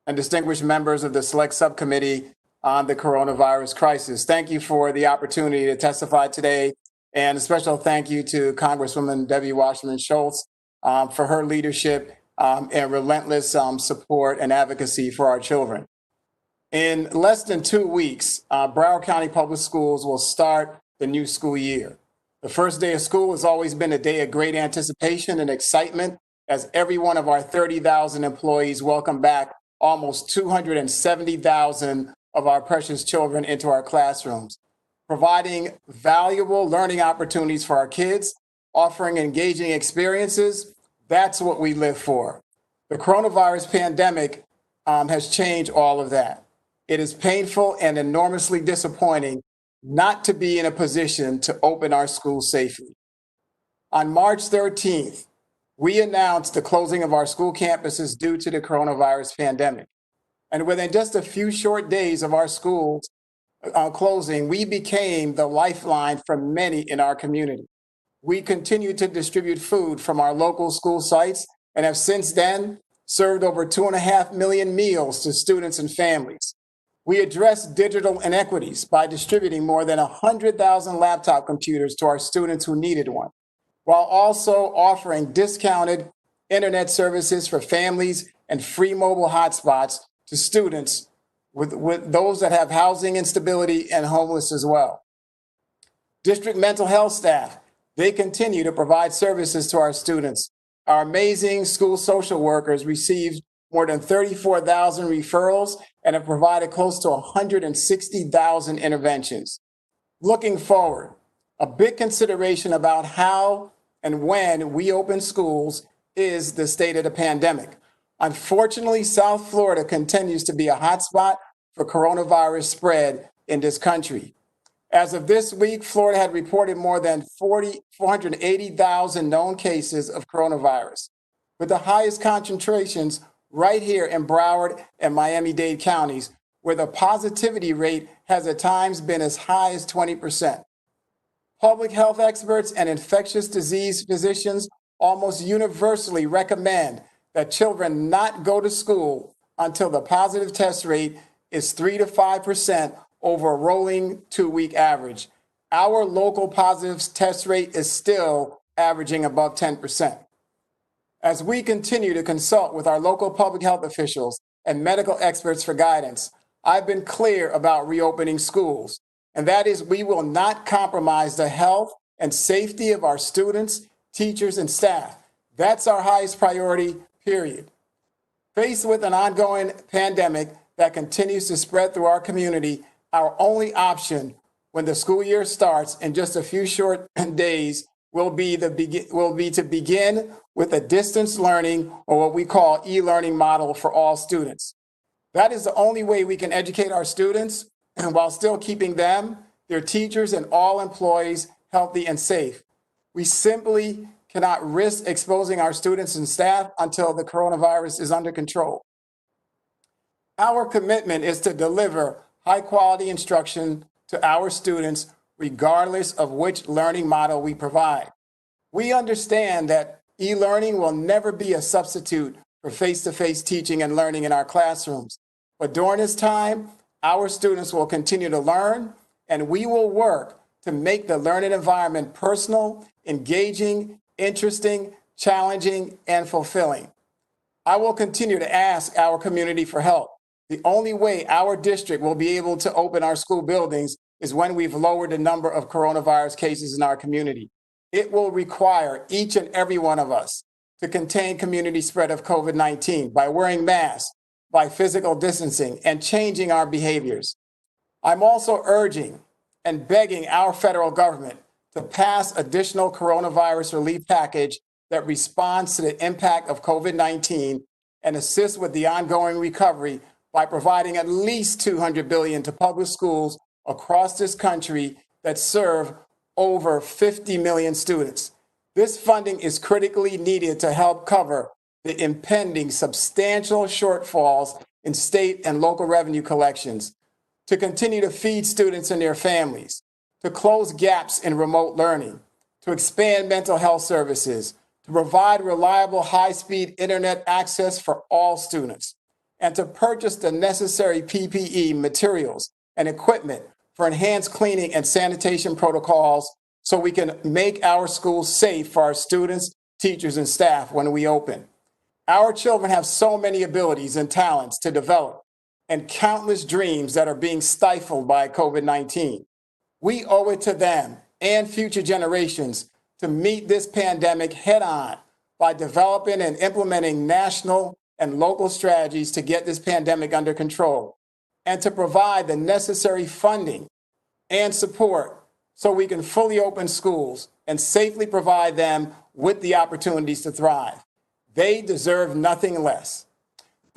and distinguished members of the Select Subcommittee on the Coronavirus Crisis. Thank you for the opportunity to testify today. And a special thank you to Congresswoman Debbie Wasserman Schultz for her leadership and relentless support and advocacy for our children. In less than 2 weeks, Broward County Public Schools will start the new school year. The first day of school has always been a day of great anticipation and excitement as every one of our 30,000 employees welcome back almost 270,000 of our precious children into our classrooms, providing valuable learning opportunities for our kids, offering engaging experiences. That's what we live for. The coronavirus pandemic has changed all of that. It is painful and enormously disappointing not to be in a position to open our schools safely. On March 13th, we announced the closing of our school campuses due to the coronavirus pandemic. And within just a few short days of our schools closing, we became the lifeline for many in our community. We continued to distribute food from our local school sites and have since then served over 2.5 million meals to students and families. We addressed digital inequities by distributing more than 100,000 laptop computers to our students who needed one, while also offering discounted internet services for families and free mobile hotspots to students with those that have housing instability and homeless as well. District mental health staff, they continue to provide services to our students. Our amazing school social workers received more than 34,000 referrals and have provided close to 160,000 interventions. Looking forward, a big consideration about how and when we open schools is the state of the pandemic. Unfortunately, South Florida continues to be a hotspot for coronavirus spread in this country. As of this week, Florida had reported more than 480,000 known cases of coronavirus, with the highest concentrations right here in Broward and Miami-Dade counties, where the positivity rate has at times been as high as 20%. Public health experts and infectious disease physicians almost universally recommend that children not go to school until the positive test rate is 3 to 5% over a rolling 2-week average. Our local positive test rate is still averaging above 10%. As we continue to consult with our local public health officials and medical experts for guidance, I've been clear about reopening schools, and that is we will not compromise the health and safety of our students, teachers, and staff. That's our highest priority, period. Faced with an ongoing pandemic that continues to spread through our community, our only option when the school year starts in just a few short days will be to begin with a distance learning, or what we call e-learning model for all students. That is the only way we can educate our students while still keeping them, their teachers, and all employees healthy and safe. We simply cannot risk exposing our students and staff until the coronavirus is under control. Our commitment is to deliver high-quality instruction to our students, regardless of which learning model we provide. We understand that e-learning will never be a substitute for face-to-face teaching and learning in our classrooms. But during this time, our students will continue to learn, and we will work to make the learning environment personal, engaging, interesting, challenging, and fulfilling. I will continue to ask our community for help. The only way our district will be able to open our school buildings is when we've lowered the number of coronavirus cases in our community. It will require each and every one of us to contain community spread of COVID-19 by wearing masks, by physical distancing, and changing our behaviors. I'm also urging and begging our federal government to pass additional coronavirus relief package that responds to the impact of COVID-19 and assists with the ongoing recovery by providing at least $200 billion to public schools across this country that serve over 50 million students. This funding is critically needed to help cover the impending substantial shortfalls in state and local revenue collections, to continue to feed students and their families, to close gaps in remote learning, to expand mental health services, to provide reliable high-speed internet access for all students, and to purchase the necessary PPE materials and equipment for enhanced cleaning and sanitation protocols so we can make our schools safe for our students, teachers, and staff when we open. Our children have so many abilities and talents to develop and countless dreams that are being stifled by COVID-19. We owe it to them and future generations to meet this pandemic head on by developing and implementing national and local strategies to get this pandemic under control, and to provide the necessary funding and support so we can fully open schools and safely provide them with the opportunities to thrive. They deserve nothing less.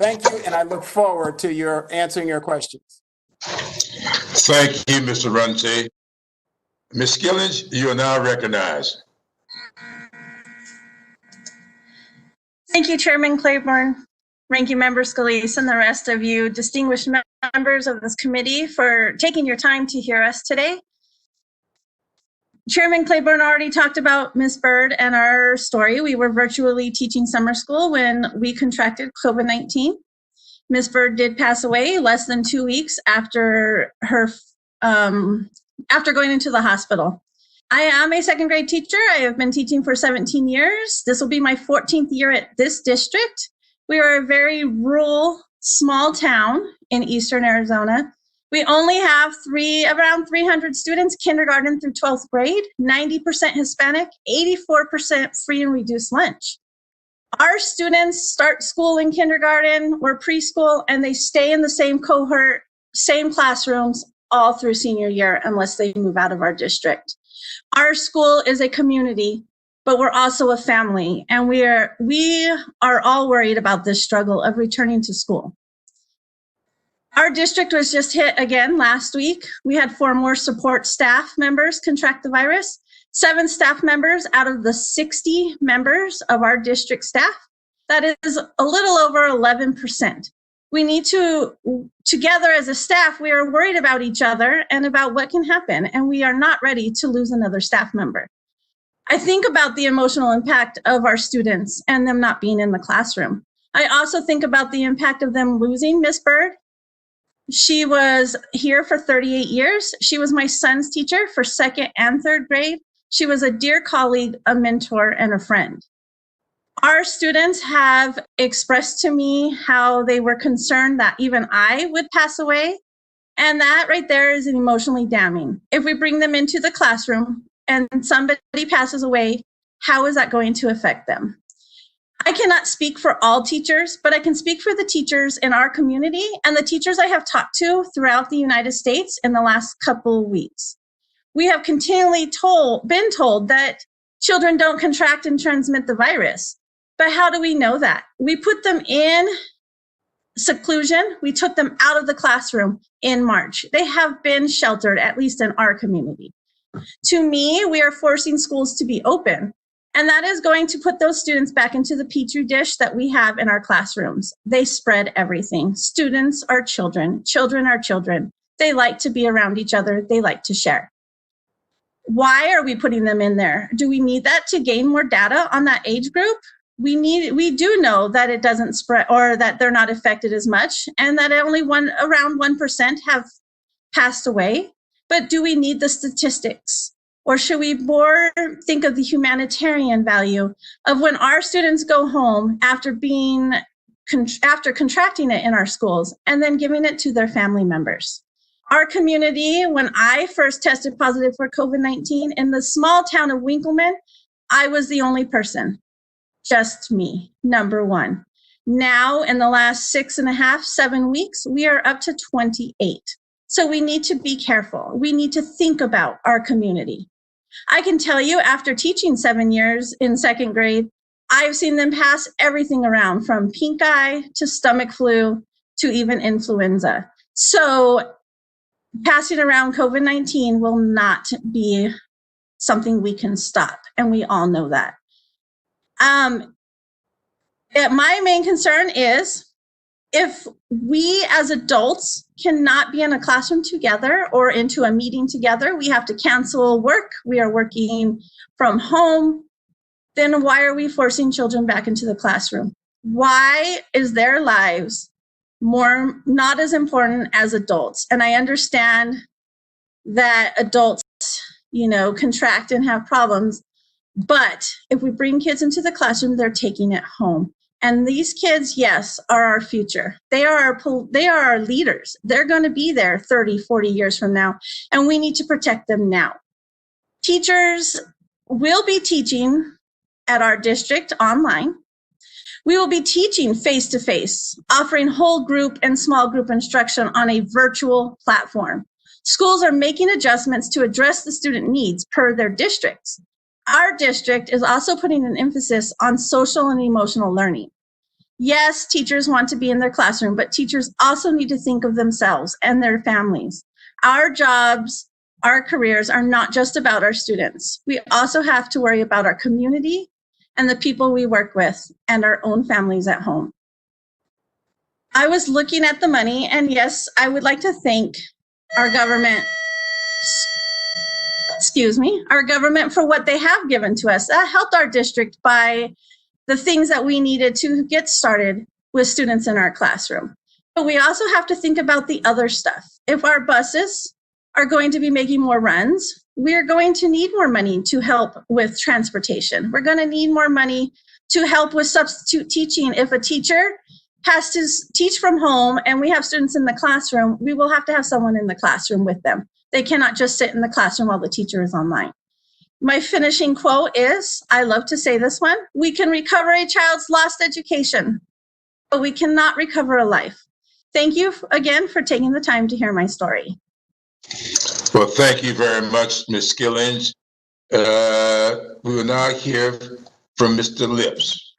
Thank you, and I look forward to your answering your questions. Thank you, Mr. Runte. Ms. Skillins, you are now recognized. Thank you, Chairman Claiborne, Ranking Member Scalise, and the rest of you distinguished members of this committee for taking your time to hear us today. Chairman Claiborne already talked about Ms. Bird and our story. We were virtually teaching summer school when we contracted COVID-19. Ms. Bird did pass away less than 2 weeks after her after going into the hospital. I am a second grade teacher. I have been teaching for 17 years. This will be my 14th year at this district. We are a very rural, small town in eastern Arizona. We only have around 300 students, kindergarten through 12th grade, 90% Hispanic, 84% free and reduced lunch. Our students start school in kindergarten or preschool, and they stay in the same cohort, same classrooms all through senior year unless they move out of our district. Our school is a community, but we're also a family, and we are all worried about this struggle of returning to school. Our district was just hit again last week. We had 4 more support staff members contract the virus, 7 staff members out of the 60 members of our district staff. That is a little over 11%. We need to, together as a staff, we are worried about each other and about what can happen, and we are not ready to lose another staff member. I think about the emotional impact of our students and them not being in the classroom. I also think about the impact of them losing Miss Bird. She was here for 38 years. She was my son's teacher for 2nd and 3rd grade. She was a dear colleague, a mentor, and a friend. Our students have expressed to me how they were concerned that even I would pass away. And that right there is emotionally damning. If we bring them into the classroom and somebody passes away, how is that going to affect them? I cannot speak for all teachers, but I can speak for the teachers in our community and the teachers I have talked to throughout the United States in the last couple of weeks. We have continually been told that children don't contract and transmit the virus. But how do we know that? We put them in seclusion. We took them out of the classroom in March. They have been sheltered, at least in our community. To me, we are forcing schools to be open. And that is going to put those students back into the petri dish that we have in our classrooms. They spread everything. Students are children. Children are children. They like to be around each other. They like to share. Why are we putting them in there? Do we need that to gain more data on that age group? We do know that it doesn't spread, or that they're not affected as much, and that only around 1% have passed away. But do we need the statistics? Or should we more think of the humanitarian value of when our students go home after contracting it in our schools and then giving it to their family members? Our community, when I first tested positive for COVID-19 in the small town of Winkleman, I was the only person. Just me, number 1. Now, in the last 6.5, 7 weeks, we are up to 28. So we need to be careful. We need to think about our community. I can tell you, after teaching 7 years in 2nd grade, I've seen them pass everything around from pink eye to stomach flu to even influenza. So passing around COVID-19 will not be something we can stop, and we all know that. My main concern is if we as adults cannot be in a classroom together or into a meeting together, we have to cancel work, we are working from home, then why are we forcing children back into the classroom? Why is their lives not as important as adults? And I understand that adults, contract and have problems. But if we bring kids into the classroom, they're taking it home. And these kids, yes, are our future. They are our leaders. They're going to be there 30, 40 years from now, and we need to protect them now. Teachers will be teaching at our district online. We will be teaching face-to-face, offering whole group and small group instruction on a virtual platform. Schools are making adjustments to address the student needs per their districts. Our district is also putting an emphasis on social and emotional learning. Yes, teachers want to be in their classroom, but teachers also need to think of themselves and their families. Our jobs, our careers are not just about our students. We also have to worry about our community and the people we work with and our own families at home. I was looking at the money, and yes, I would like to thank our government, our government for what they have given to us. That helped our district by the things that we needed to get started with students in our classroom. But we also have to think about the other stuff. If our buses are going to be making more runs, we're going to need more money to help with transportation. We're going to need more money to help with substitute teaching. If a teacher has to teach from home and we have students in the classroom, we will have to have someone in the classroom with them. They cannot just sit in the classroom while the teacher is online. My finishing quote is, I love to say this one, we can recover a child's lost education, but we cannot recover a life. Thank you again for taking the time to hear my story. Well, thank you very much, Ms. Skillins. We will now hear from Mr. Lips.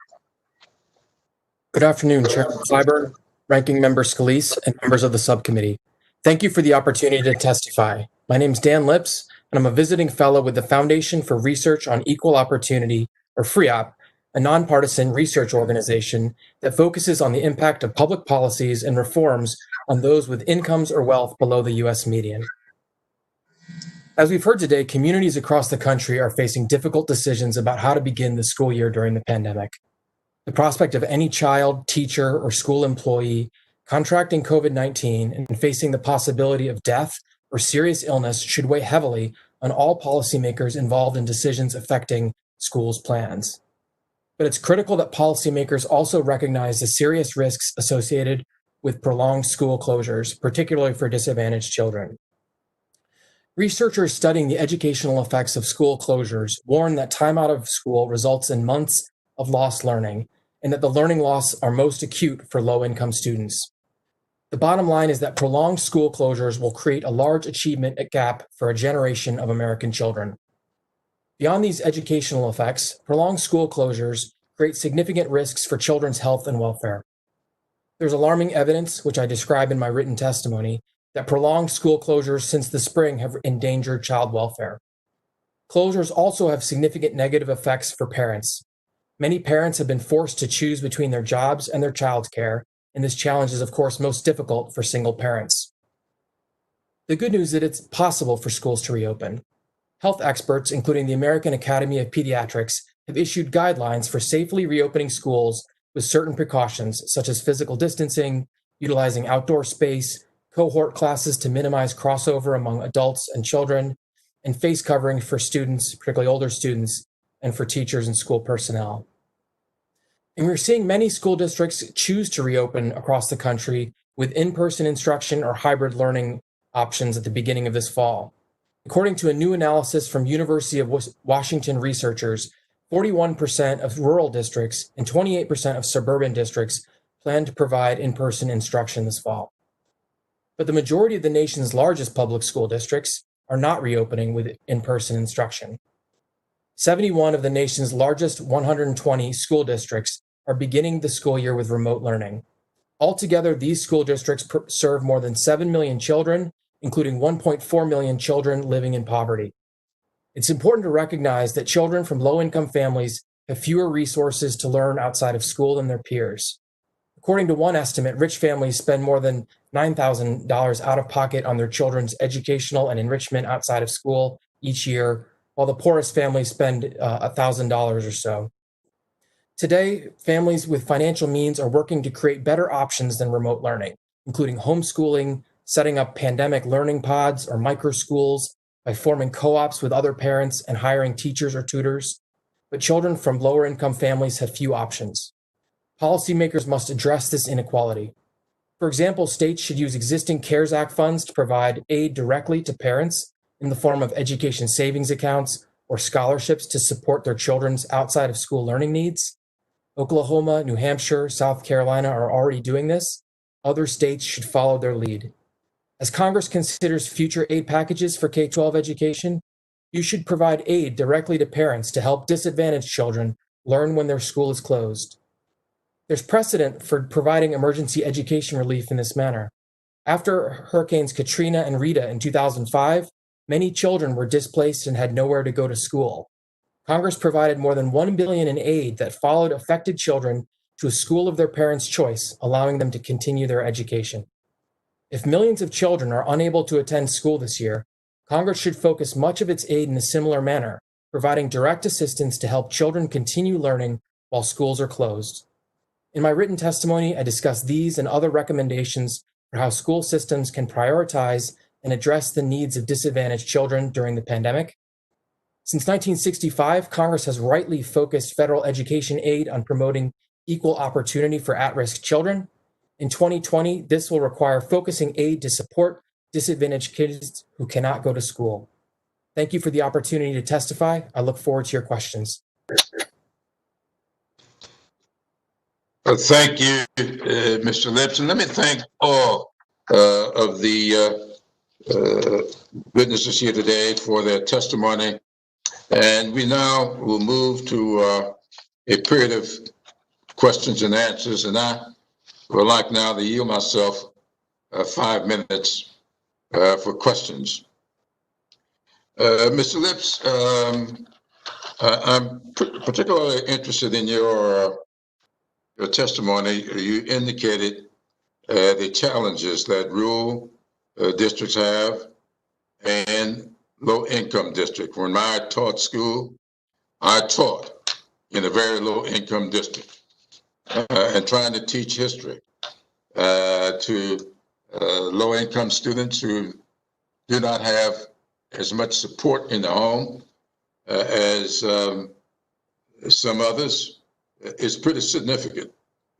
Good afternoon, Chairman Clyburn, Ranking Member Scalise, and members of the subcommittee. Thank you for the opportunity to testify. My name is Dan Lips, and I'm a visiting fellow with the Foundation for Research on Equal Opportunity, or FREOP, a nonpartisan research organization that focuses on the impact of public policies and reforms on those with incomes or wealth below the U.S. median. As we've heard today, communities across the country are facing difficult decisions about how to begin the school year during the pandemic. The prospect of any child, teacher, or school employee contracting COVID-19 and facing the possibility of death or serious illness should weigh heavily on all policymakers involved in decisions affecting schools' plans. But it's critical that policymakers also recognize the serious risks associated with prolonged school closures, particularly for disadvantaged children. Researchers studying the educational effects of school closures warn that time out of school results in months of lost learning, and that the learning loss are most acute for low-income students. The bottom line is that prolonged school closures will create a large achievement gap for a generation of American children. Beyond these educational effects, prolonged school closures create significant risks for children's health and welfare. There's alarming evidence, which I describe in my written testimony, that prolonged school closures since the spring have endangered child welfare. Closures also have significant negative effects for parents. Many parents have been forced to choose between their jobs and their child's care, and this challenge is, of course, most difficult for single parents. The good news is that it's possible for schools to reopen. Health experts, including the American Academy of Pediatrics, have issued guidelines for safely reopening schools with certain precautions, such as physical distancing, utilizing outdoor space, cohort classes to minimize crossover among adults and children, and face covering for students, particularly older students, and for teachers and school personnel. And we're seeing many school districts choose to reopen across the country with in-person instruction or hybrid learning options at the beginning of this fall. According to a new analysis from University of Washington researchers, 41% of rural districts and 28% of suburban districts plan to provide in-person instruction this fall. But the majority of the nation's largest public school districts are not reopening with in-person instruction. 71 of the nation's largest 120 school districts are beginning the school year with remote learning. Altogether, these school districts serve more than 7 million children, including 1.4 million children living in poverty. It's important to recognize that children from low-income families have fewer resources to learn outside of school than their peers. According to one estimate, rich families spend more than $9,000 out of pocket on their children's educational and enrichment outside of school each year, while the poorest families spend $1,000 or so. Today, families with financial means are working to create better options than remote learning, including homeschooling, setting up pandemic learning pods or micro schools, by forming co-ops with other parents and hiring teachers or tutors. But children from lower income families have few options. Policymakers must address this inequality. For example, states should use existing CARES Act funds to provide aid directly to parents in the form of education savings accounts or scholarships to support their children's outside of school learning needs. Oklahoma, New Hampshire, South Carolina are already doing this. Other states should follow their lead. As Congress considers future aid packages for K-12 education, you should provide aid directly to parents to help disadvantaged children learn when their school is closed. There's precedent for providing emergency education relief in this manner. After Hurricanes Katrina and Rita in 2005, many children were displaced and had nowhere to go to school. Congress provided more than $1 billion in aid that followed affected children to a school of their parents' choice, allowing them to continue their education. If millions of children are unable to attend school this year, Congress should focus much of its aid in a similar manner, providing direct assistance to help children continue learning while schools are closed. In my written testimony, I discuss these and other recommendations for how school systems can prioritize and address the needs of disadvantaged children during the pandemic. Since 1965, Congress has rightly focused federal education aid on promoting equal opportunity for at-risk children. In 2020, this will require focusing aid to support disadvantaged kids who cannot go to school. Thank you for the opportunity to testify. I look forward to your questions. Thank you, Mr. Lipson. Let me thank all of the witnesses here today for their testimony. And we now will move to a period of questions and answers. And I would like now to yield myself 5 minutes for questions. Mr. Lips, I'm particularly interested in your testimony. You indicated the challenges that rural districts have and low-income district. When I taught school, I taught in a very low-income district and trying to teach history to low-income students who do not have as much support in the home as some others. It's pretty significant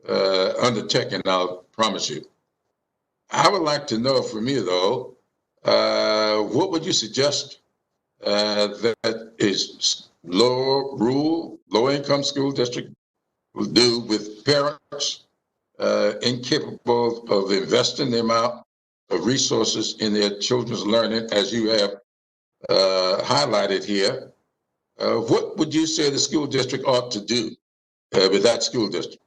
undertaking, I'll promise you. I would like to know from you, though, what would you suggest that is rural, low-income school district will do with parents incapable of investing the amount of resources in their children's learning, as you have highlighted here? What would you say the school district ought to do with that school district?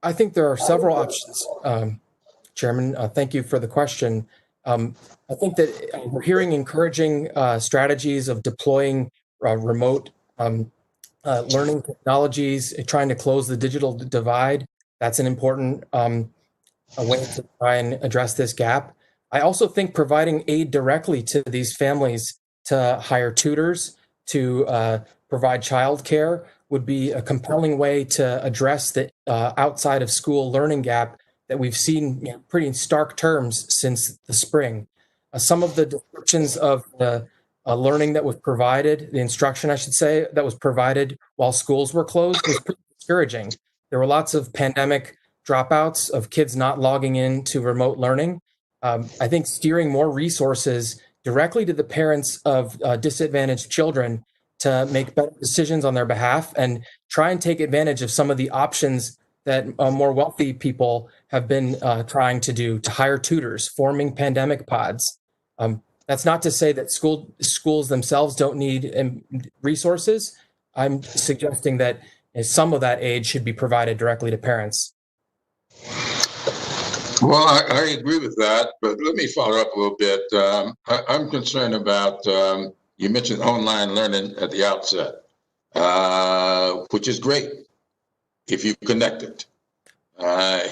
I think there are several options, Chairman. Thank you for the question. I think that we're hearing encouraging strategies of deploying remote learning technologies, trying to close the digital divide. That's an important way to try and address this gap. I also think providing aid directly to these families to hire tutors, to provide childcare would be a compelling way to address the outside of school learning gap that we've seen pretty in stark terms since the spring. Some of the descriptions of the learning that was provided, the instruction, I should say, that was provided while schools were closed was pretty discouraging. There were lots of pandemic dropouts of kids not logging in to remote learning. I think steering more resources directly to the parents of disadvantaged children to make better decisions on their behalf and try and take advantage of some of the options that more wealthy people have been trying to do, to hire tutors, forming pandemic pods. That's not to say that schools themselves don't need resources. I'm suggesting that some of that aid should be provided directly to parents. Well, I agree with that, but let me follow up a little bit. I'm concerned about, you mentioned online learning at the outset, which is great if you connect it.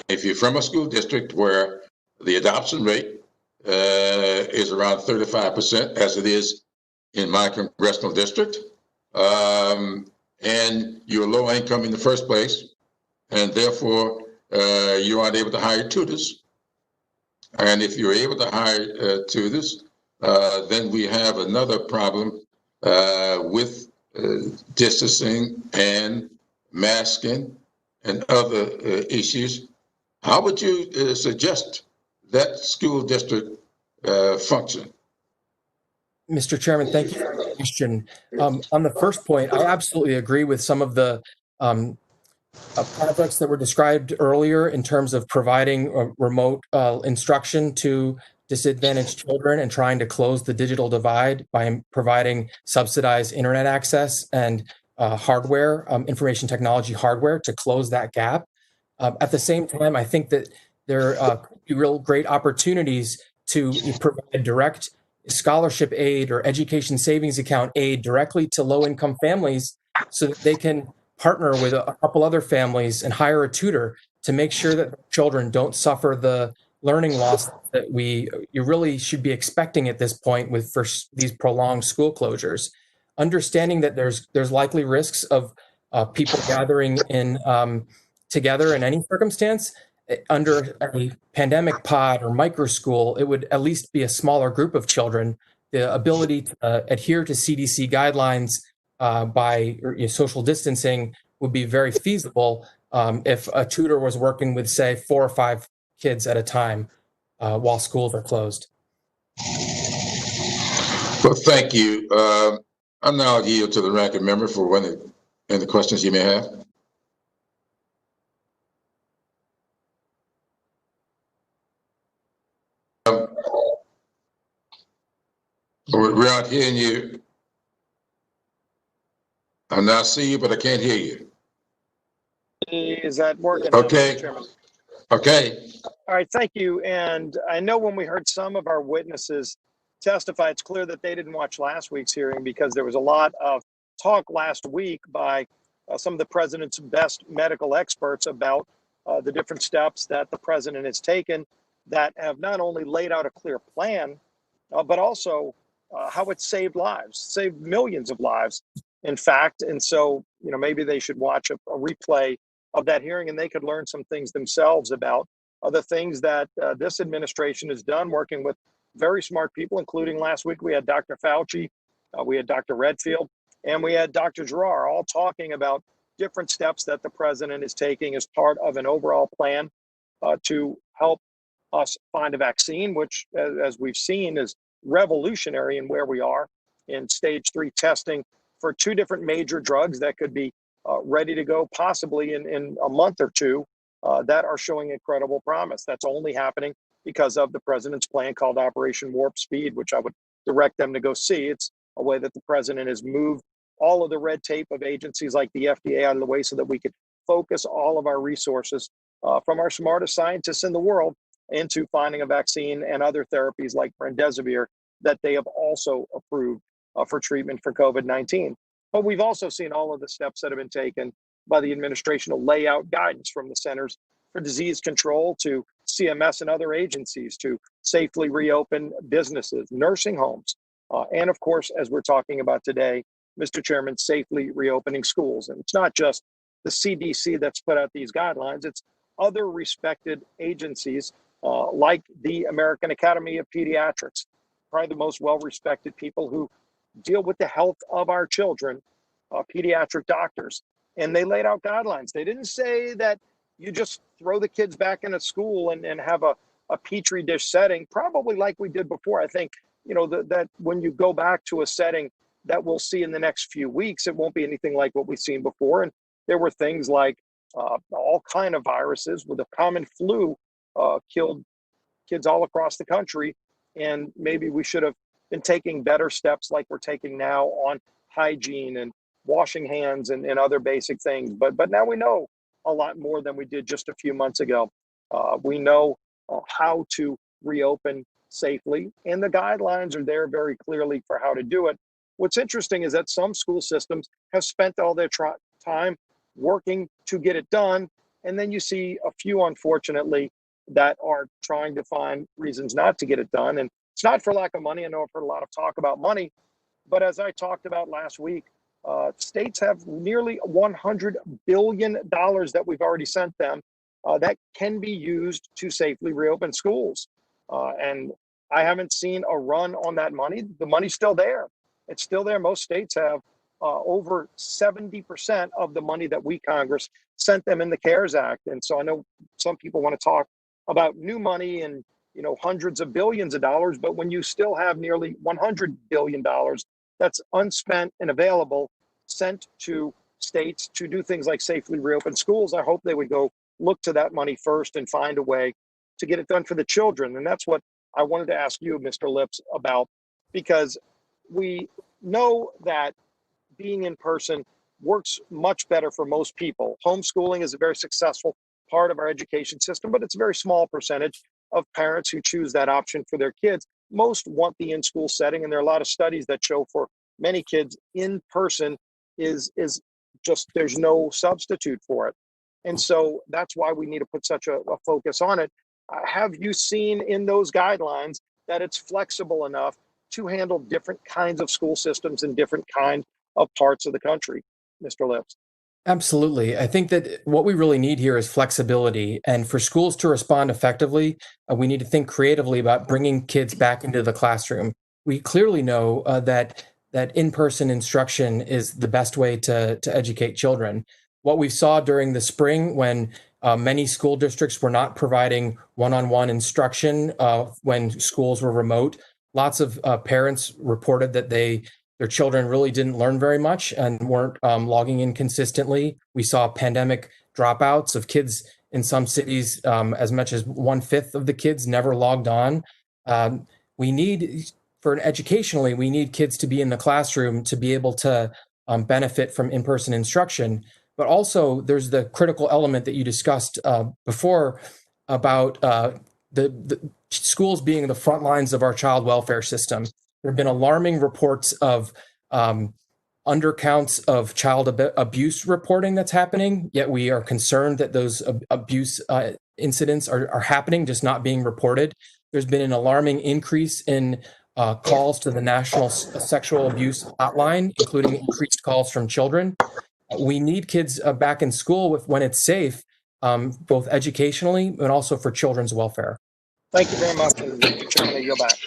If you're from a school district where the adoption rate is around 35%, as it is in my congressional district, and you're low income in the first place, and therefore you aren't able to hire tutors. And if you're able to hire tutors, then we have another problem with distancing and masking and other issues. How would you suggest that school district function? Mr. Chairman, thank you for the question. On the first point, I absolutely agree with some of the projects that were described earlier in terms of providing remote instruction to disadvantaged children and trying to close the digital divide by providing subsidized internet access and hardware, information technology hardware to close that gap. At the same time, I think that there could be real great opportunities to provide direct scholarship aid or education savings account aid directly to low-income families so that they can partner with a couple other families and hire a tutor to make sure that children don't suffer the learning loss that you really should be expecting at this point with these prolonged school closures. Understanding that there's likely risks of people gathering in together in any circumstance. Under a pandemic pod or micro school, it would at least be a smaller group of children. The ability to adhere to CDC guidelines by social distancing would be very feasible if a tutor was working with, say, 4 or 5 kids at a time while schools are closed. Well, thank you. I'll now yield to the ranking member for any questions you may have. We're not hearing you. I now see you, but I can't hear you. Is that working? Okay. Mr. Chairman? Okay. All right, thank you. And I know when we heard some of our witnesses testify, it's clear that they didn't watch last week's hearing because there was a lot of talk last week by some of the president's best medical experts about the different steps that the president has taken that have not only laid out a clear plan, but also how it saved lives, saved millions of lives, in fact. And so, maybe they should watch a replay of that hearing and they could learn some things themselves about the things that this administration has done, working with very smart people, including last week we had Dr. Fauci, we had Dr. Redfield, and we had Dr. Giroir, all talking about different steps that the president is taking as part of an overall plan to help us find a vaccine, which, as we've seen, is revolutionary in where we are in stage 3 testing for 2 different major drugs that could be ready to go possibly in a month or 2 that are showing incredible promise. That's only happening because of the president's plan called Operation Warp Speed, which I would direct them to go see. It's a way that the president has moved all of the red tape of agencies like the FDA out of the way so that we could focus all of our resources from our smartest scientists in the world into finding a vaccine and other therapies like remdesivir that they have also approved for treatment for COVID-19. But we've also seen all of the steps that have been taken by the administration to lay out guidance from the Centers for Disease Control to CMS and other agencies to safely reopen businesses, nursing homes, and of course, as we're talking about today, Mr. Chairman, safely reopening schools. And it's not just the CDC that's put out these guidelines, it's other respected agencies like the American Academy of Pediatrics, probably the most well-respected people who deal with the health of our children, pediatric doctors. And they laid out guidelines. They didn't say that you just throw the kids back into school and have a petri dish setting, probably like we did before. I think, that when you go back to a setting that we'll see in the next few weeks, it won't be anything like what we've seen before. And there were things like all kind of viruses with a common flu killed kids all across the country. And maybe we should have been taking better steps like we're taking now on hygiene and washing hands and other basic things. But now we know a lot more than we did just a few months ago. We know how to reopen safely, and the guidelines are there very clearly for how to do it. What's interesting is that some school systems have spent all their time working to get it done, and then you see a few, unfortunately, that are trying to find reasons not to get it done. And it's not for lack of money. I know I've heard a lot of talk about money, but as I talked about last week, states have nearly $100 billion that we've already sent them that can be used to safely reopen schools. And I haven't seen a run on that money. The money's still there. It's still there. Most states have over 70% of the money that we, Congress, sent them in the CARES Act. And so I know some people want to talk about new money and hundreds of billions of dollars, but when you still have nearly $100 billion that's unspent and available, sent to states to do things like safely reopen schools, I hope they would go look to that money first and find a way to get it done for the children. And that's what I wanted to ask you, Mr. Lips, about, because we know that being in person works much better for most people. Homeschooling is a very successful part of our education system, but it's a very small percentage of parents who choose that option for their kids. Most want the in-school setting, and there are a lot of studies that show for many kids in person is just, there's no substitute for it. And so that's why we need to put such a focus on it. Have you seen in those guidelines that it's flexible enough to handle different kinds of school systems in different kinds of parts of the country, Mr. Lips? Absolutely. I think that what we really need here is flexibility. And for schools to respond effectively, we need to think creatively about bringing kids back into the classroom. We clearly know that in-person instruction is the best way to educate children. What we saw during the spring when many school districts were not providing one-on-one instruction when schools were remote, lots of parents reported that their children really didn't learn very much and weren't logging in consistently. We saw pandemic dropouts of kids in some cities, as much as 1/5 of the kids never logged on. Educationally, we need kids to be in the classroom to be able to benefit from in-person instruction. But also there's the critical element that you discussed before about the schools being the front lines of our child welfare system. There have been alarming reports of undercounts of child abuse reporting that's happening, yet we are concerned that those abuse incidents are happening, just not being reported. There's been an alarming increase in calls to the National Sexual Abuse Hotline, including increased calls from children. We need kids back in school when it's safe, both educationally but also for children's welfare. Thank you very much, and Mr. Chairman, I yield back.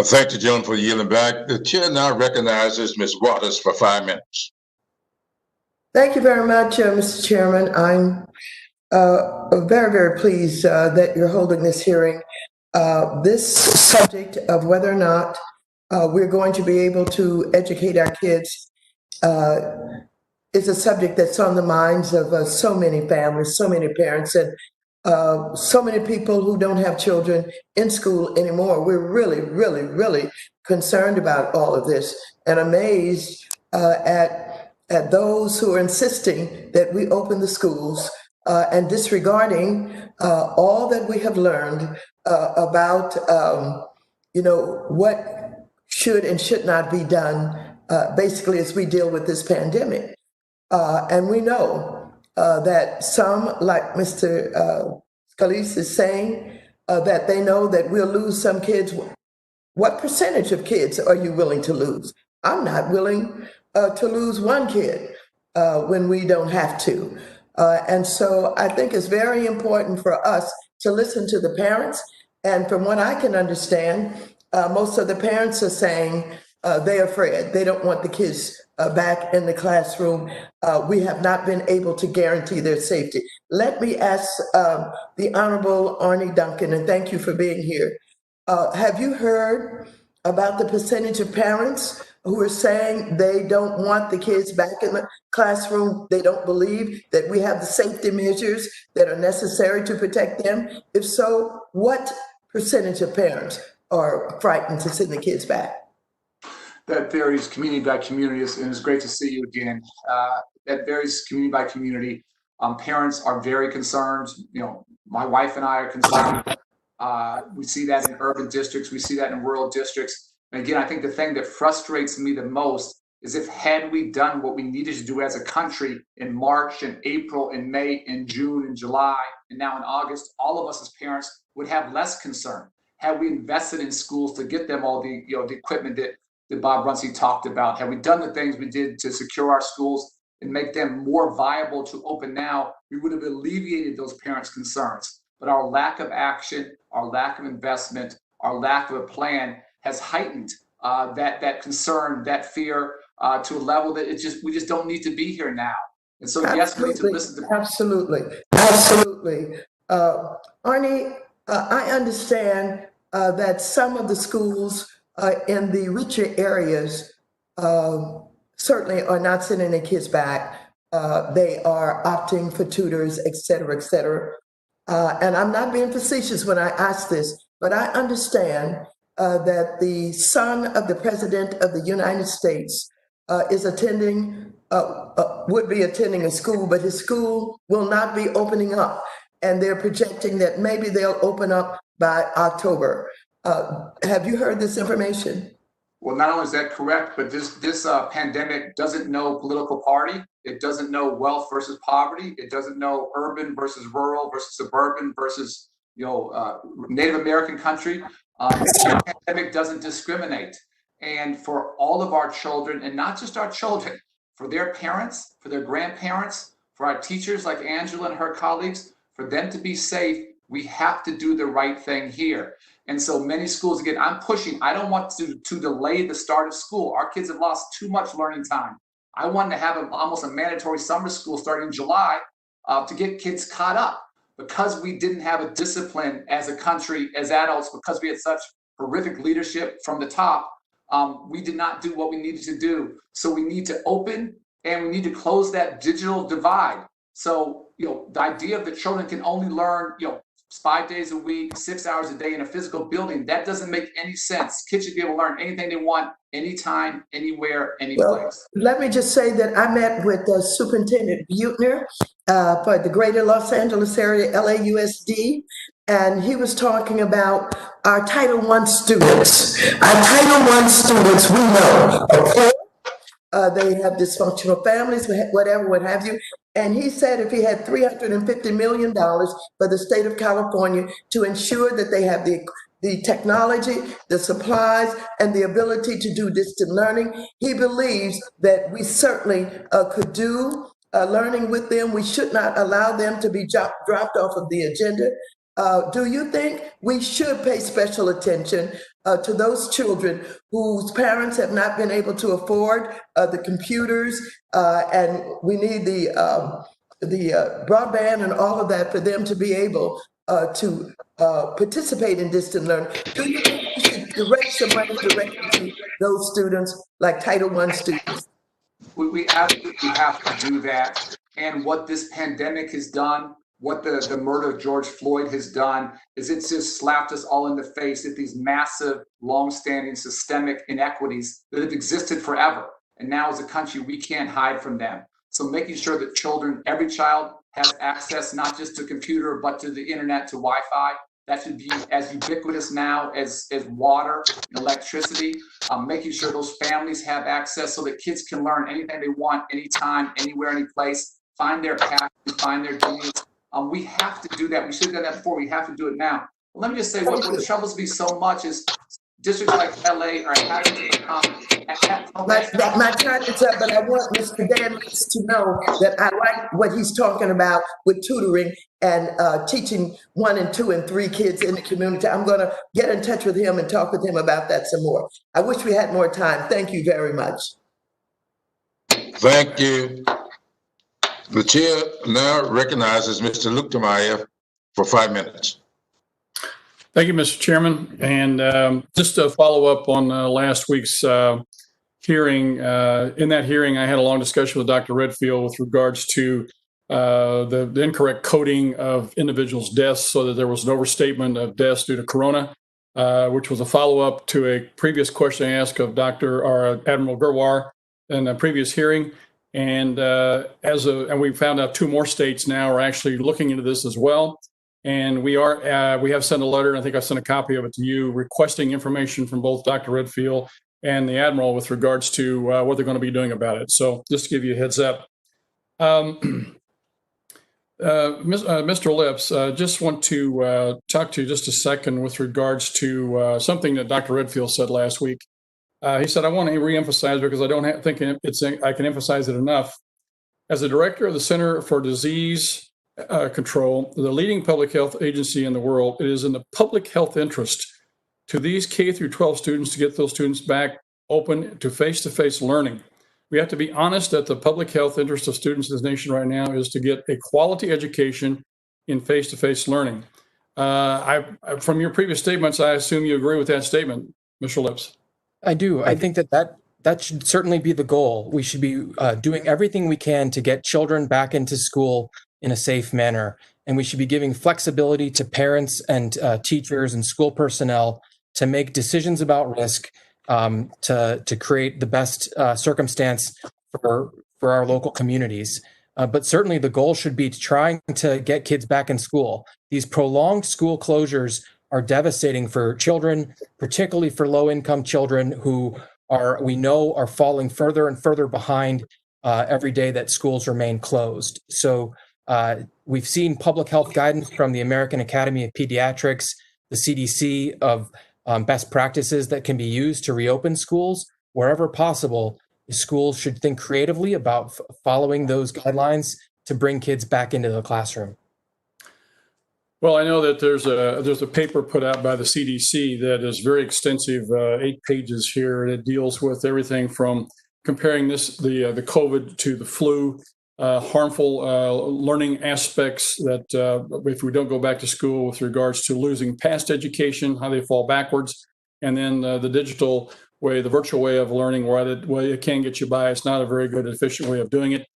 Thank you, gentlemen, for yielding back. The chair now recognizes Ms. Waters for 5 minutes. Thank you very much, Mr. Chairman. I'm very, very pleased that you're holding this hearing. This subject of whether or not we're going to be able to educate our kids is a subject that's on the minds of so many families, so many parents, and so many people who don't have children in school anymore. We're really, really, really concerned about all of this and amazed at those who are insisting that we open the schools and disregarding all that we have learned about, what should and should not be done, basically as we deal with this pandemic. And we know that some, like Mr. Skillins is saying, that they know that we'll lose some kids. What percentage of kids are you willing to lose? I'm not willing to lose one kid when we don't have to. And so I think it's very important for us to listen to the parents. And from what I can understand, most of the parents are saying they're afraid. They don't want the kids back in the classroom. We have not been able to guarantee their safety. Let me ask the Honorable Arnie Duncan, and thank you for being here. Have you heard about the percentage of parents who are saying they don't want the kids back in the classroom? They don't believe that we have the safety measures that are necessary to protect them? If so, what percentage of parents are frightened to send the kids back? That varies community by community, and it's great to see you again. That varies community by community. Parents are very concerned. My wife and I are concerned. We see that in urban districts. We see that in rural districts. And again, I think the thing that frustrates me the most is had we done what we needed to do as a country in March and April and May and June and July and now in August, all of us as parents would have less concern. Had we invested in schools to get them all the equipment that Bob Runcie talked about, had we done the things we did to secure our schools and make them more viable to open now, we would have alleviated those parents' concerns. But our lack of action, our lack of investment, our lack of a plan has heightened that concern, that fear to a level that we just don't need to be here now. And so, yes, we need to listen to. Absolutely. Arnie, I understand that some of the schools in the richer areas certainly are not sending their kids back. They are opting for tutors, et cetera, et cetera. And I'm not being facetious when I ask this, but I understand that the son of the President of the United States is attending, would be attending a school, but his school will not be opening up. And they're projecting that maybe they'll open up by October. Have you heard this information? Well, not only is that correct, but this pandemic doesn't know political party. It doesn't know wealth versus poverty. It doesn't know urban versus rural versus suburban versus Native American country. The pandemic doesn't discriminate. And for all of our children, and not just our children, for their parents, for their grandparents, for our teachers like Angela and her colleagues, for them to be safe, we have to do the right thing here. And so many schools, again, I'm pushing, I don't want to delay the start of school. Our kids have lost too much learning time. I wanted to have almost a mandatory summer school starting in July to get kids caught up. Because we didn't have a discipline as a country, as adults, because we had such horrific leadership from the top, we did not do what we needed to do. So we need to open and we need to close that digital divide. So, the idea of the children can only learn, 5 days a week, 6 hours a day in a physical building, that doesn't make any sense. Kids should be able to learn anything they want, anytime, anywhere, any place. Let me just say that I met with Superintendent Buettner for the greater Los Angeles area, LAUSD, and he was talking about our Title I students. Our Title I students, we know, are poor. They have dysfunctional families, whatever, what have you. And he said if he had $350 million for the state of California to ensure that they have the technology, the supplies, and the ability to do distant learning, he believes that we certainly could do learning with them. We should not allow them to be dropped off of the agenda. Do you think we should pay special attention to those children whose parents have not been able to afford the computers, and we need the broadband and all of that for them to be able to participate in distant learning? Do you think we should direct some money directly to those students, like Title I students? We absolutely have to do that. And what this pandemic has done, what the murder of George Floyd has done, is it's just slapped us all in the face at these massive, long-standing systemic inequities that have existed forever. And now as a country, we can't hide from them. So making sure that children, every child has access, not just to computer, but to the internet, to Wi-Fi. That should be as ubiquitous now as water and electricity. Making sure those families have access so that kids can learn anything they want, anytime, anywhere, any place, find their path, find their genius. We have to do that. We should have done that before. We have to do it now. But let me just say, what troubles me so much is districts like LA are having to come. My time is up, but I want Mr. Daniels to know that I like what he's talking about with tutoring and teaching 1 and 2 and 3 kids in the community. I'm going to get in touch with him and talk with him about that some more. I wish we had more time. Thank you very much. Thank you. The chair now recognizes Mr. Luktemeyer for 5 minutes. Thank you, Mr. Chairman. And just to follow up on last week's hearing, in that hearing, I had a long discussion with Dr. Redfield with regards to the incorrect coding of individuals' deaths so that there was an overstatement of deaths due to corona, which was a follow-up to a previous question I asked of Admiral Gurwar in a previous hearing. And and we found out 2 more states now are actually looking into this as well. And we have sent a letter, and I think I sent a copy of it to you, requesting information from both Dr. Redfield and the Admiral with regards to what they're going to be doing about it. So just to give you a heads up. Mr. Lips, just want to talk to you just a second with regards to something that Dr. Redfield said last week. He said, I want to reemphasize because I don't think I can emphasize it enough. As the director of the Center for Disease Control, the leading public health agency in the world, it is in the public health interest to these K through 12 students to get those students back open to face-to-face learning. We have to be honest that the public health interest of students in this nation right now is to get a quality education in face-to-face learning. From your previous statements, I assume you agree with that statement, Mr. Lips. I do. I think that should certainly be the goal. We should be doing everything we can to get children back into school in a safe manner. And we should be giving flexibility to parents and teachers and school personnel to make decisions about risk to create the best circumstance for our local communities. But certainly the goal should be trying to get kids back in school. These prolonged school closures are devastating for children, particularly for low-income children who we know are falling further and further behind every day that schools remain closed. So we've seen public health guidance from the American Academy of Pediatrics, the CDC, of best practices that can be used to reopen schools. Wherever possible, schools should think creatively about following those guidelines to bring kids back into the classroom. Well, I know that there's a paper put out by the CDC that is very extensive, 8 pages here, and it deals with everything from comparing the COVID to the flu, harmful learning aspects that if we don't go back to school, with regards to losing past education, how they fall backwards, and then the digital way, the virtual way of learning, where it can get you by. It's not a very good, efficient way of doing it.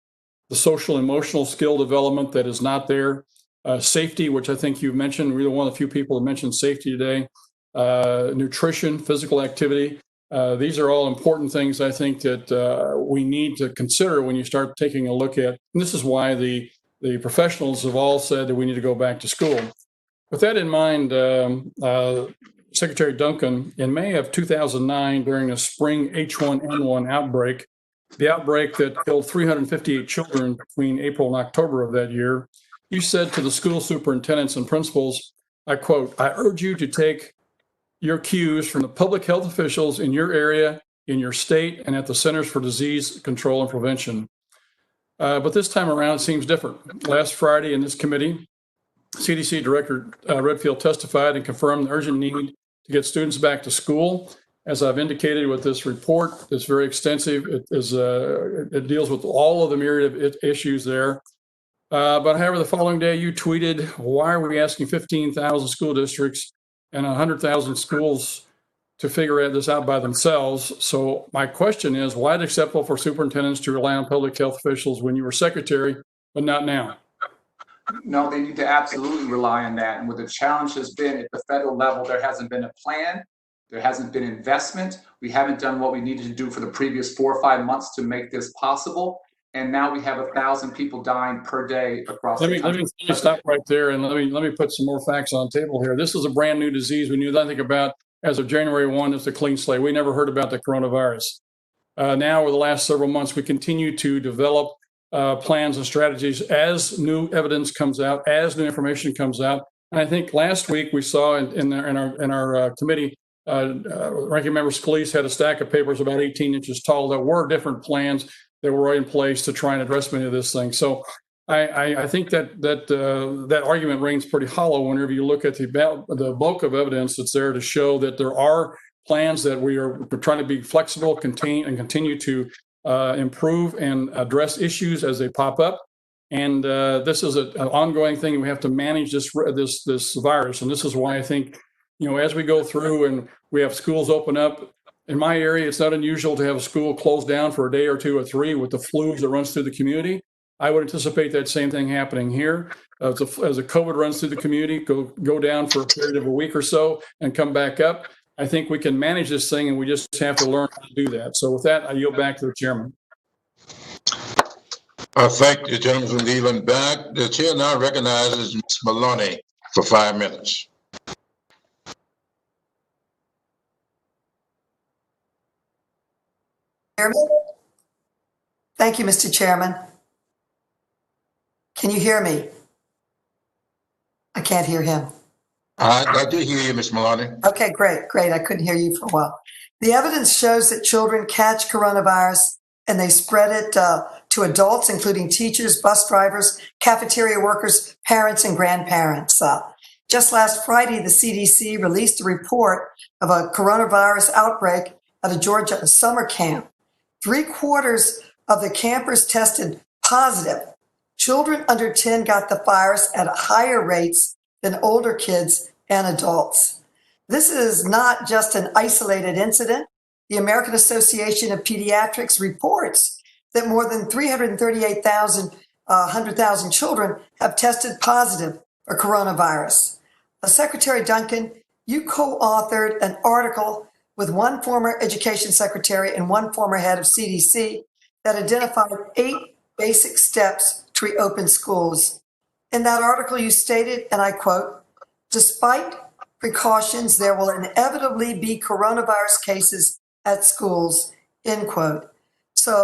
The social emotional skill development that is not there. Safety, which I think you've mentioned. We're one of the few people who mentioned safety today. Nutrition, physical activity. These are all important things I think that we need to consider when you start taking a look at. And this is why the professionals have all said that we need to go back to school. With that in mind, Secretary Duncan, in May of 2009, during a spring H1N1 outbreak, the outbreak that killed 358 children between April and October of that year, you said to the school superintendents and principals, I quote, "I urge you to take your cues from the public health officials in your area, in your state, and at the Centers for Disease Control and Prevention." But this time around, it seems different. Last Friday in this committee, CDC Director Redfield testified and confirmed the urgent need to get students back to school. As I've indicated with this report, it's very extensive. It deals with all of the myriad of issues there. But however, the following day you tweeted, "Why are we asking 15,000 school districts and 100,000 schools to figure this out by themselves?" So my question is, why is it acceptable for superintendents to rely on public health officials when you were secretary, but not now? No, they need to absolutely rely on that. And what the challenge has been at the federal level, there hasn't been a plan. There hasn't been investment. We haven't done what we needed to do for the previous 4 or 5 months to make this possible. And now we have 1,000 people dying per day across the country. Let me stop right there and let me put some more facts on the table here. This is a brand new disease we knew nothing about as of January 1. It's a clean slate. We never heard about the coronavirus. Now, over the last several months, we continue to develop plans and strategies as new evidence comes out, as new information comes out. And I think last week we saw in our committee, Ranking Member Scalise had a stack of papers about 18 inches tall that were different plans that were in place to try and address many of this thing. So I think that argument rings pretty hollow whenever you look at the bulk of evidence that's there to show that there are plans that we're trying to be flexible, contain, and continue to improve and address issues as they pop up. And this is an ongoing thing. We have to manage this virus, and this is why I think, as we go through and we have schools open up. In my area, it's not unusual to have a school closed down for a day or 2 or 3 with the flu that runs through the community. I would anticipate that same thing happening here. As the COVID runs through the community, go down for a period of a week or so and come back up. I think we can manage this thing, and we just have to learn how to do that. So with that, I yield back to the chairman. Thank the gentleman from Leland back. The chair now recognizes Ms. Maloney for 5 minutes. Thank you, Mr. Chairman. Can you hear me? I can't hear him. I do hear you, Ms. Maloney. Okay, great. I couldn't hear you for a while. The evidence shows that children catch coronavirus and they spread it to adults, including teachers, bus drivers, cafeteria workers, parents, and grandparents. Just last Friday, the CDC released a report of a coronavirus outbreak at a Georgia summer camp. 3/4 of the campers tested positive. Children under 10 got the virus at higher rates than older kids and adults. This is not just an isolated incident. The American Association of Pediatrics reports that more than 100,000 children have tested positive for coronavirus. Secretary Duncan, you co-authored an article with one former education secretary and one former head of CDC that identified 8 basic steps to reopen schools. In that article, you stated, and I quote, "Despite precautions, there will inevitably be coronavirus cases at schools," end quote. So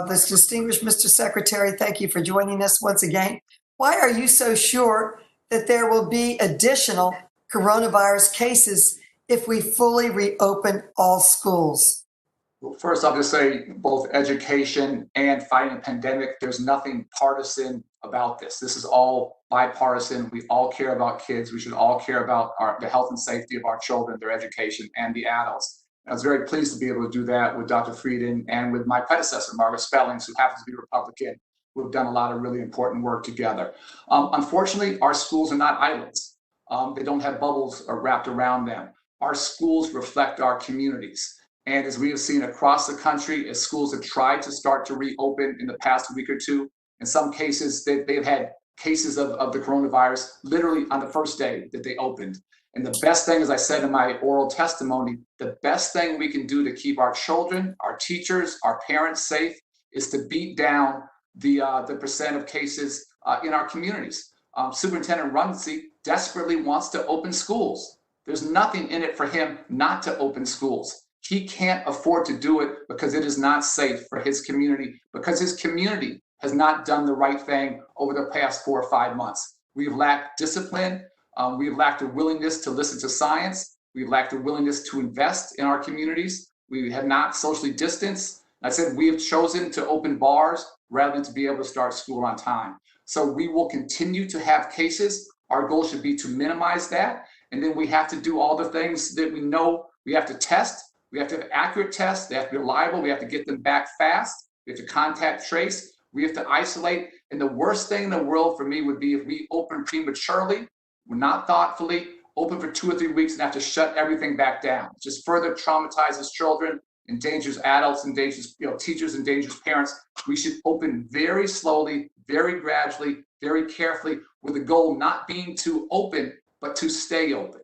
this distinguished Mr. Secretary, thank you for joining us once again. Why are you so sure that there will be additional coronavirus cases if we fully reopen all schools? Well, first, I'll just say both education and fighting a pandemic, there's nothing partisan about this. This is all bipartisan. We all care about kids. We should all care about the health and safety of our children, their education, and the adults. I was very pleased to be able to do that with Dr. Frieden and with my predecessor, Margaret Spellings, who happens to be Republican. We've done a lot of really important work together. Unfortunately, our schools are not islands. They don't have bubbles wrapped around them. Our schools reflect our communities. And as we have seen across the country, as schools have tried to start to reopen in the past week or two, in some cases, they've had cases of the coronavirus literally on the first day that they opened. And the best thing, as I said in my oral testimony, the best thing we can do to keep our children, our teachers, our parents safe is to beat down the percent of cases in our communities. Superintendent Runcie desperately wants to open schools. There's nothing in it for him not to open schools. He can't afford to do it because it is not safe for his community, because his community has not done the right thing over the past 4 or 5 months. We've lacked discipline. We've lacked a willingness to listen to science. We've lacked a willingness to invest in our communities. We have not socially distanced. I said we have chosen to open bars rather than to be able to start school on time. So we will continue to have cases. Our goal should be to minimize that. And then we have to do all the things that we know. We have to test. We have to have accurate tests. They have to be reliable. We have to get them back fast. We have to contact trace. We have to isolate. And the worst thing in the world for me would be if we open prematurely, we're not thoughtfully, open for 2 or 3 weeks and have to shut everything back down. It just further traumatizes children, endangers adults, endangers teachers, endangers parents. We should open very slowly, very gradually, very carefully, with the goal not being to open, but to stay open.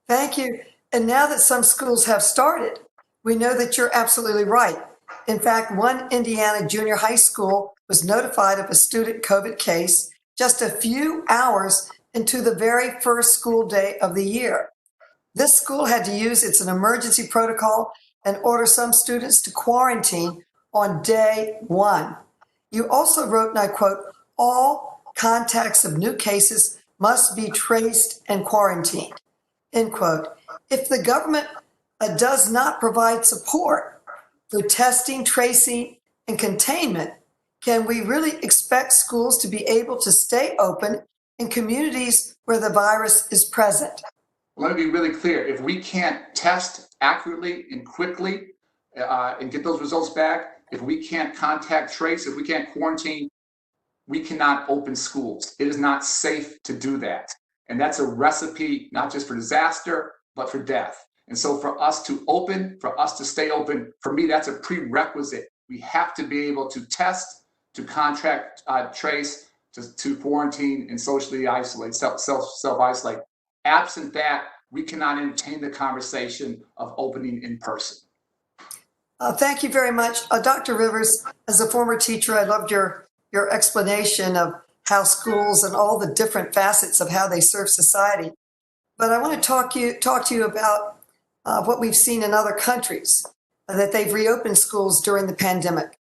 Thank you. And now that some schools have started, we know that you're absolutely right. In fact, one Indiana junior high school was notified of a student COVID case just a few hours into the very first school day of the year. This school had to use an emergency protocol and order some students to quarantine on day 1. You also wrote, and I quote, "All contacts of new cases must be traced and quarantined," end quote. If the government does not provide support for testing, tracing, and containment, can we really expect schools to be able to stay open in communities where the virus is present? Let me be really clear. If we can't test accurately and quickly and get those results back, if we can't contact trace, if we can't quarantine, we cannot open schools. It is not safe to do that. And that's a recipe, not just for disaster, but for death. And so for us to open, for us to stay open, for me, that's a prerequisite. We have to be able to test, to contact trace, to quarantine and socially isolate, self-isolate. Absent that, we cannot entertain the conversation of opening in person. Thank you very much. Dr. Rivers, as a former teacher, I loved your explanation of how schools and all the different facets of how they serve society. But I want to talk to you about what we've seen in other countries, that they've reopened schools during the pandemic.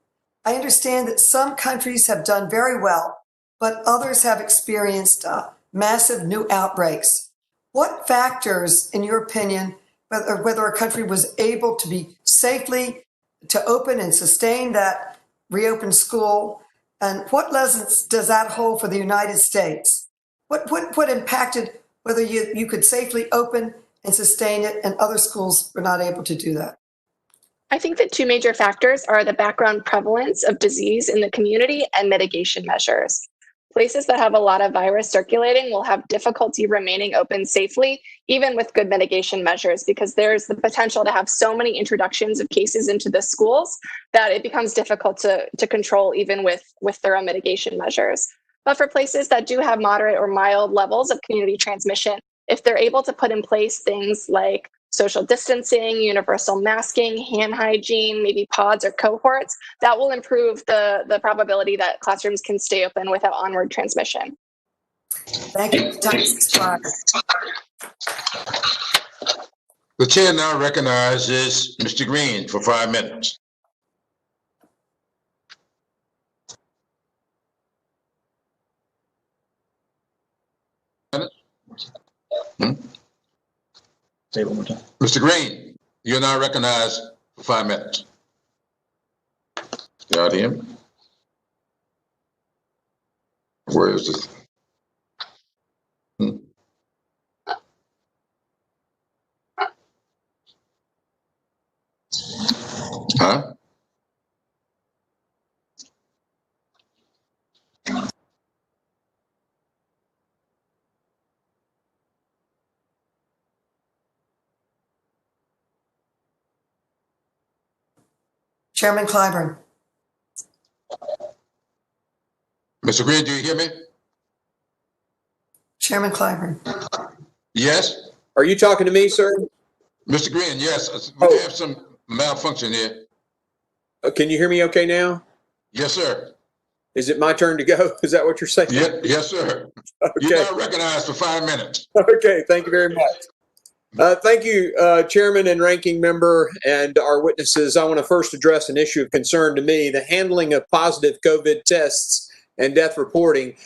I understand that some countries have done very well, but others have experienced massive new outbreaks. What factors, in your opinion, whether a country was able to be safely to open and sustain that reopened school, and what lessons does that hold for the United States? What impacted whether you could safely open and sustain it and other schools were not able to do that? I think that 2 major factors are the background prevalence of disease in the community and mitigation measures. Places that have a lot of virus circulating will have difficulty remaining open safely, even with good mitigation measures, because there's the potential to have so many introductions of cases into the schools that it becomes difficult to control even with thorough mitigation measures. But for places that do have moderate or mild levels of community transmission, if they're able to put in place things like social distancing, universal masking, hand hygiene, maybe pods or cohorts, that will improve the probability that classrooms can stay open without onward transmission. Thank you. Time has expired. The chair now recognizes Mr. Green for 5 minutes. Say it one more time. Mr. Green, you're now recognized for 5 minutes. Got him? Where is this? Huh? Chairman Clyburn. Mr. Green, do you hear me? Chairman Clyburn. Yes? Are you talking to me, sir? Mr. Green, yes. We have some malfunction here. Can you hear me okay now? Yes, sir. Is it my turn to go? Is that what you're saying? Yes, sir. Okay. You're now recognized for 5 minutes. Okay, thank you very much. Thank you, Chairman and Ranking Member, and our witnesses. I want to first address an issue of concern to me, the handling of positive COVID tests and death reporting.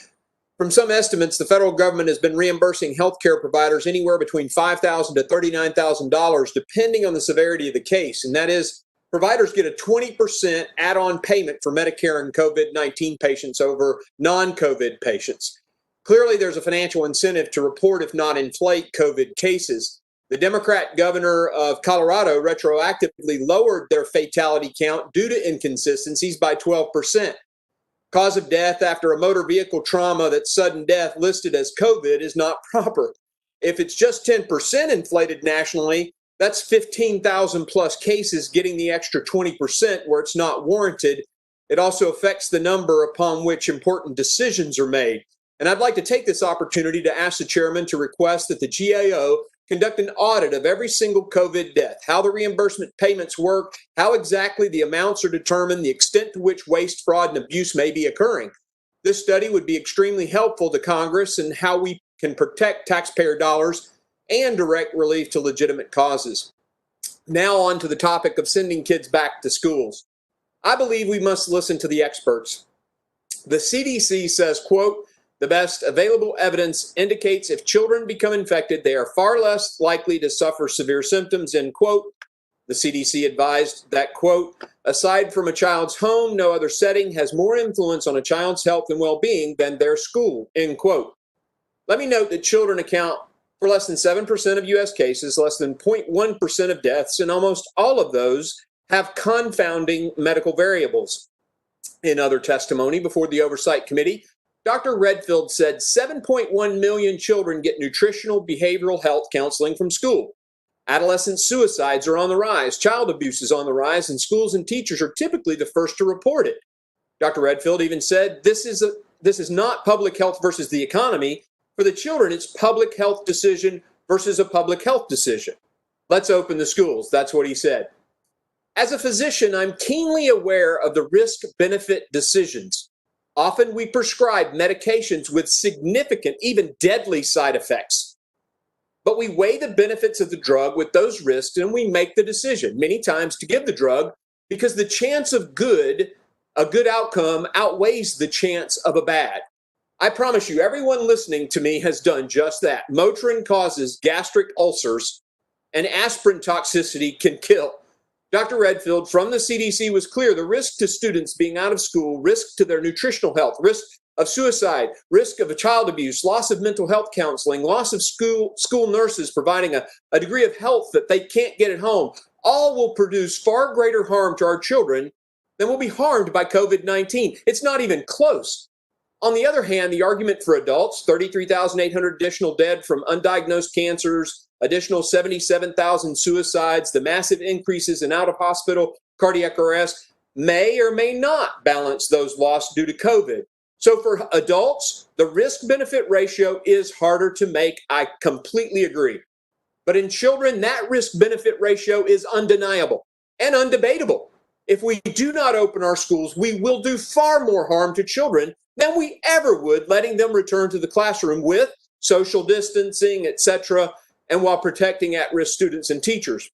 From some estimates, the federal government has been reimbursing healthcare providers anywhere between $5,000 to $39,000, depending on the severity of the case. And that is, providers get a 20% add-on payment for Medicare and COVID-19 patients over non-COVID patients. Clearly, there's a financial incentive to report, if not inflate, COVID cases. The Democrat governor of Colorado retroactively lowered their fatality count due to inconsistencies by 12%. Cause of death after a motor vehicle trauma that's sudden death listed as COVID is not proper. If it's just 10% inflated nationally, that's 15,000 plus cases getting the extra 20% where it's not warranted. It also affects the number upon which important decisions are made. And I'd like to take this opportunity to ask the chairman to request that the GAO conduct an audit of every single COVID death, how the reimbursement payments work, how exactly the amounts are determined, the extent to which waste, fraud, and abuse may be occurring. This study would be extremely helpful to Congress in how we can protect taxpayer dollars and direct relief to legitimate causes. Now on to the topic of sending kids back to schools. I believe we must listen to the experts. The CDC says, quote, the best available evidence indicates if children become infected, they are far less likely to suffer severe symptoms, end quote. The CDC advised that, quote, aside from a child's home, no other setting has more influence on a child's health and well-being than their school, end quote. Let me note that children account for less than 7% of U.S. cases, less than 0.1% of deaths, and almost all of those have confounding medical variables. In other testimony before the Oversight Committee, Dr. Redfield said 7.1 million children get nutritional behavioral health counseling from school. Adolescent suicides are on the rise, child abuse is on the rise, and schools and teachers are typically the first to report it. Dr. Redfield even said this is not public health versus the economy. For the children, it's public health decision versus a public health decision. Let's open the schools. That's what he said. As a physician, I'm keenly aware of the risk-benefit decisions. Often we prescribe medications with significant, even deadly side effects. But we weigh the benefits of the drug with those risks and we make the decision, many times to give the drug because the chance of a good outcome outweighs the chance of a bad. I promise you, everyone listening to me has done just that. Motrin causes gastric ulcers and aspirin toxicity can kill. Dr. Redfield from the CDC was clear. The risk to students being out of school, risk to their nutritional health, risk of suicide, risk of child abuse, loss of mental health counseling, loss of school nurses providing a degree of health that they can't get at home, all will produce far greater harm to our children than will be harmed by COVID-19. It's not even close. On the other hand, the argument for adults, 33,800 additional dead from undiagnosed cancers, additional 77,000 suicides, the massive increases in out-of-hospital cardiac arrest may or may not balance those lost due to COVID. So for adults, the risk-benefit ratio is harder to make. I completely agree. But in children, that risk-benefit ratio is undeniable and undebatable. If we do not open our schools, we will do far more harm to children than we ever would letting them return to the classroom with social distancing, etc., and while protecting at-risk students and teachers.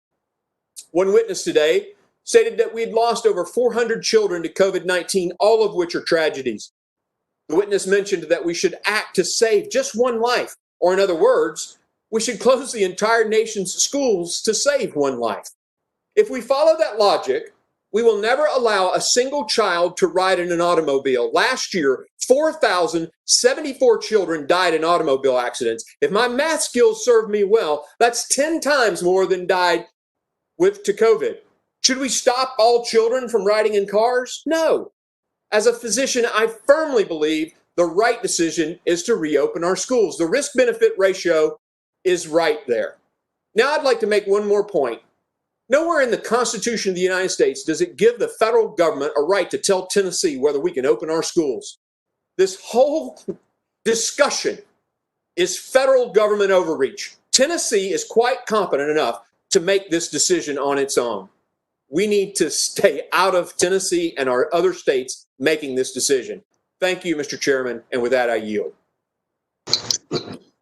One witness today stated that we had lost over 400 children to COVID-19, all of which are tragedies. The witness mentioned that we should act to save just one life, or in other words, we should close the entire nation's schools to save one life. If we follow that logic, we will never allow a single child to ride in an automobile. Last year, 4,074 children died in automobile accidents. If my math skills serve me well, that's 10 times more than died to COVID. Should we stop all children from riding in cars? No. As a physician, I firmly believe the right decision is to reopen our schools. The risk-benefit ratio is right there. Now I'd like to make one more point. Nowhere in the Constitution of the United States does it give the federal government a right to tell Tennessee whether we can open our schools. This whole discussion is federal government overreach. Tennessee is quite competent enough to make this decision on its own. We need to stay out of Tennessee and our other states making this decision. Thank you, Mr. Chairman, and with that, I yield.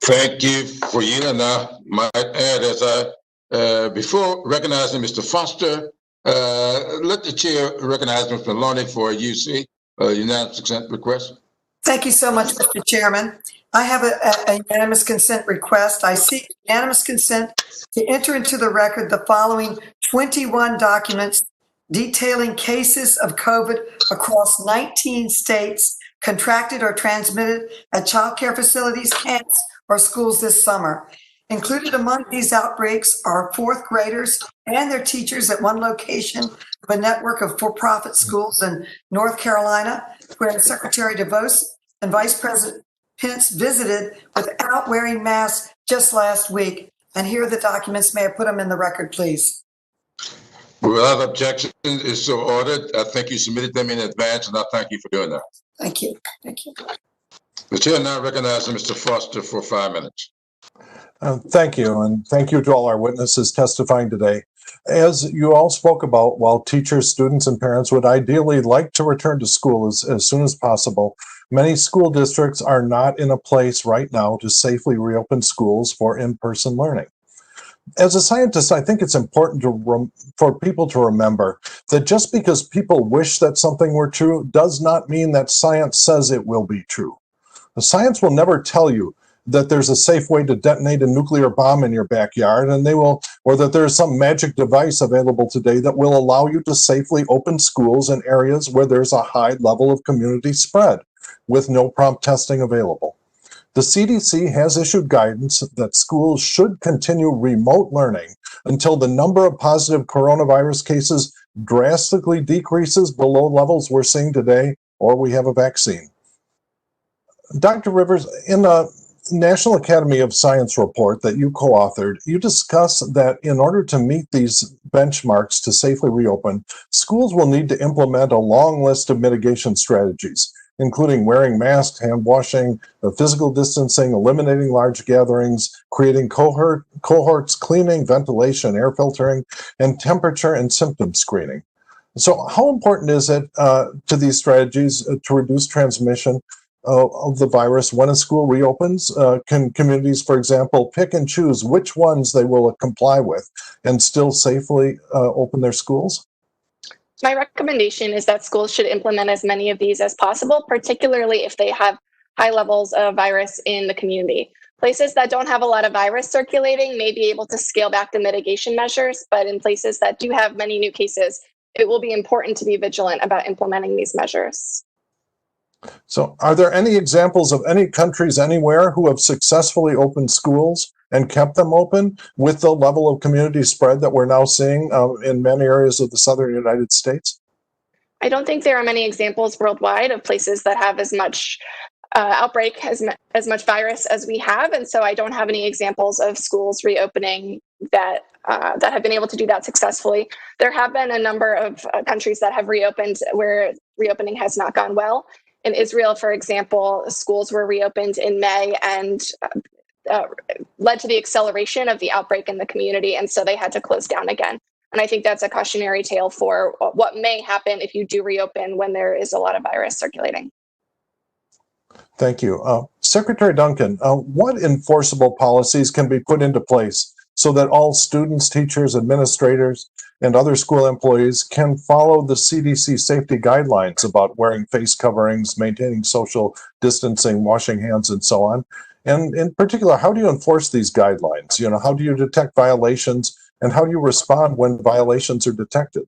Thank you for yielding. I might add, as before recognizing Mr. Foster, let the chair recognize Mr. Maloney for a UC, unanimous consent request. Thank you so much, Mr. Chairman. I have a unanimous consent request. I seek unanimous consent to enter into the record the following 21 documents detailing cases of COVID across 19 states contracted or transmitted at child care facilities, camps, or schools this summer. Included among these outbreaks are fourth graders and their teachers at one location of a network of for-profit schools in North Carolina, where Secretary DeVos and Vice President Pence visited without wearing masks just last week. And here are the documents. May I put them in the record, please? Without objection, is so ordered. I think you submitted them in advance, and I thank you for doing that. Thank you. Thank you. The chair now recognizes Mr. Foster for 5 minutes. Thank you, and thank you to all our witnesses testifying today. As you all spoke about, while teachers, students, and parents would ideally like to return to school as soon as possible, many school districts are not in a place right now to safely reopen schools for in-person learning. As a scientist, I think it's important for people to remember that just because people wish that something were true does not mean that science says it will be true. The science will never tell you that there's a safe way to detonate a nuclear bomb in your backyard, or that there's some magic device available today that will allow you to safely open schools in areas where there's a high level of community spread with no prompt testing available. The CDC has issued guidance that schools should continue remote learning until the number of positive coronavirus cases drastically decreases below levels we're seeing today, or we have a vaccine. Dr. Rivers, in the National Academy of Science report that you co-authored, you discuss that in order to meet these benchmarks to safely reopen, schools will need to implement a long list of mitigation strategies, including wearing masks, hand washing, physical distancing, eliminating large gatherings, creating cohorts, cleaning, ventilation, air filtering, and temperature and symptom screening. So how important is it to these strategies to reduce transmission of the virus when a school reopens? Can communities, for example, pick and choose which ones they will comply with and still safely open their schools? My recommendation is that schools should implement as many of these as possible, particularly if they have high levels of virus in the community. Places that don't have a lot of virus circulating may be able to scale back the mitigation measures, but in places that do have many new cases, it will be important to be vigilant about implementing these measures. So are there any examples of any countries anywhere who have successfully opened schools and kept them open with the level of community spread that we're now seeing in many areas of the southern United States? I don't think there are many examples worldwide of places that have as much outbreak, as much virus as we have. And so I don't have any examples of schools reopening that have been able to do that successfully. There have been a number of countries that have reopened where reopening has not gone well. In Israel, for example, schools were reopened in May, and led to the acceleration of the outbreak in the community, and so they had to close down again. And I think that's a cautionary tale for what may happen if you do reopen when there is a lot of virus circulating. Thank you. Secretary Duncan, what enforceable policies can be put into place so that all students, teachers, administrators, and other school employees can follow the CDC safety guidelines about wearing face coverings, maintaining social distancing, washing hands, and so on? And in particular, how do you enforce these guidelines? You know, how do you detect violations, and how do you respond when violations are detected?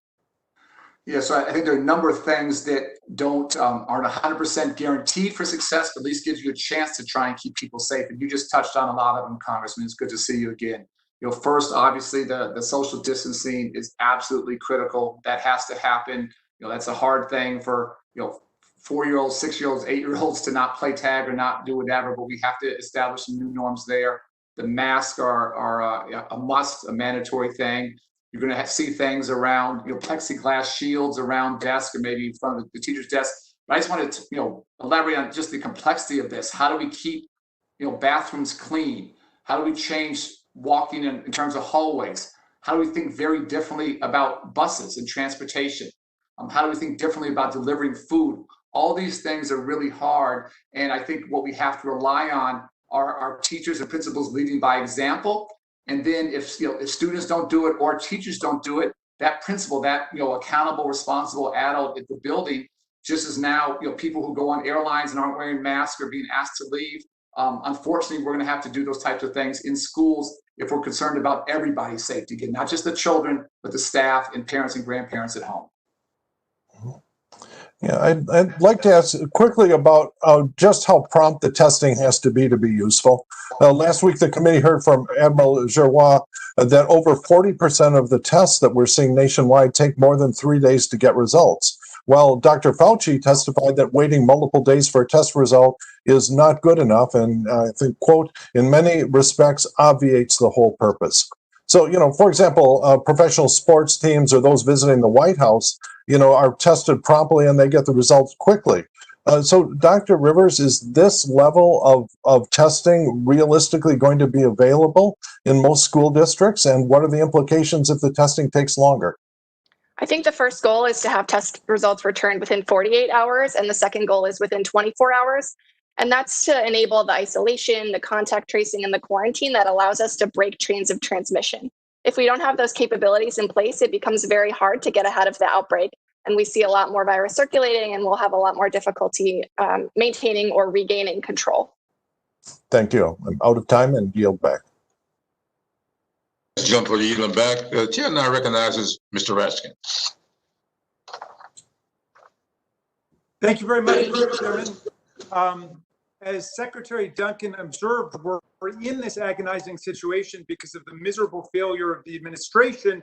Yeah, so I think there are a number of things that aren't 100% guaranteed for success, but at least gives you a chance to try and keep people safe. And you just touched on a lot of them, Congressman. It's good to see you again. You know, first, obviously, the social distancing is absolutely critical. That has to happen. You know, that's a hard thing for 4-year-olds, 6-year-olds, 8-year-olds to not play tag or not do whatever. But we have to establish some new norms there. The masks are a must, a mandatory thing. You're going to see things around, plexiglass shields around desks or maybe in front of the teacher's desk. But I just wanted to, elaborate on just the complexity of this. How do we keep, bathrooms clean? How do we change walking in terms of hallways? How do we think very differently about buses and transportation? How do we think differently about delivering food? All these things are really hard. And I think what we have to rely on are our teachers and principals leading by example. And then if students don't do it or teachers don't do it, that principal, that accountable, responsible adult at the building, just as now people who go on airlines and aren't wearing masks are being asked to leave. Unfortunately, we're going to have to do those types of things in schools if we're concerned about everybody's safety, again, not just the children, but the staff and parents and grandparents at home. Yeah, I'd like to ask quickly about just how prompt the testing has to be useful. Last week, the committee heard from Admiral Giroir that over 40% of the tests that we're seeing nationwide take more than 3 days to get results. While Dr. Fauci testified that waiting multiple days for a test result is not good enough, and I think, quote, in many respects obviates the whole purpose. So, for example, professional sports teams or those visiting the White House, are tested promptly and they get the results quickly. So, Dr. Rivers, is this level of testing realistically going to be available in most school districts? And what are the implications if the testing takes longer? I think the first goal is to have test results returned within 48 hours, and the second goal is within 24 hours. And that's to enable the isolation, the contact tracing, and the quarantine that allows us to break chains of transmission. If we don't have those capabilities in place, it becomes very hard to get ahead of the outbreak. And we see a lot more virus circulating, and we'll have a lot more difficulty maintaining or regaining control. Thank you. I'm out of time and yield back. Jump for yielding back. The chair now recognizes Mr. Raskin. Thank you very much, Mr. Chairman. As Secretary Duncan observed, we're in this agonizing situation because of the miserable failure of the administration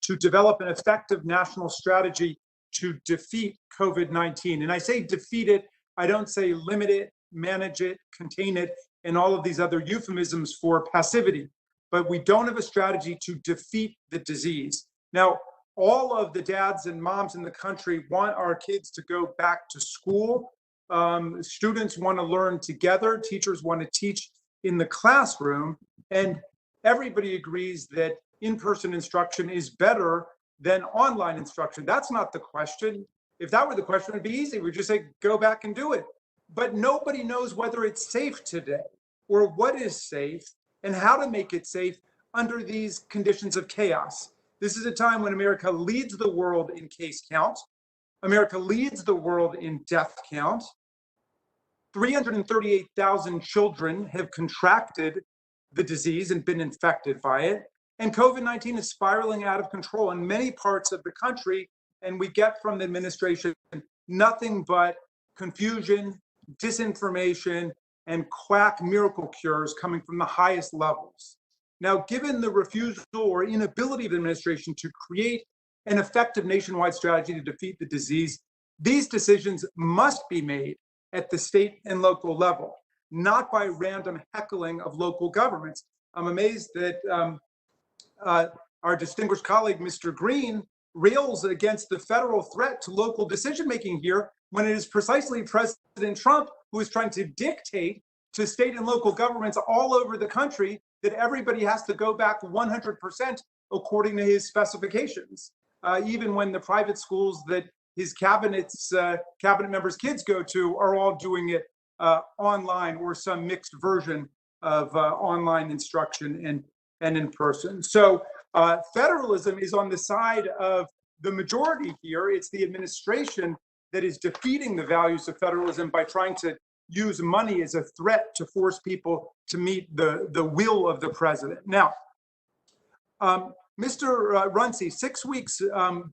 to develop an effective national strategy to defeat COVID-19. And I say defeat it, I don't say limit it, manage it, contain it, and all of these other euphemisms for passivity. But we don't have a strategy to defeat the disease. Now, all of the dads and moms in the country want our kids to go back to school. Students want to learn together. Teachers want to teach in the classroom. And everybody agrees that in-person instruction is better than online instruction. That's not the question. If that were the question, it'd be easy. We'd just say, go back and do it. But nobody knows whether it's safe today or what is safe and how to make it safe under these conditions of chaos. This is a time when America leads the world in case count. America leads the world in death count. 338,000 children have contracted the disease and been infected by it. And COVID-19 is spiraling out of control in many parts of the country. And we get from the administration nothing but confusion, disinformation, and quack miracle cures coming from the highest levels. Now, given the refusal or inability of the administration to create an effective nationwide strategy to defeat the disease, these decisions must be made at the state and local level, not by random heckling of local governments. I'm amazed that our distinguished colleague, Mr. Green, rails against the federal threat to local decision-making here when it is precisely President Trump who is trying to dictate to state and local governments all over the country that everybody has to go back 100% according to his specifications, even when the private schools that his cabinet members' kids go to are all doing it online or some mixed version of online instruction and in person. So federalism is on the side of the majority here. It's the administration that is defeating the values of federalism by trying to use money as a threat to force people to meet the will of the president. Now, Mr. Runcie, 6 weeks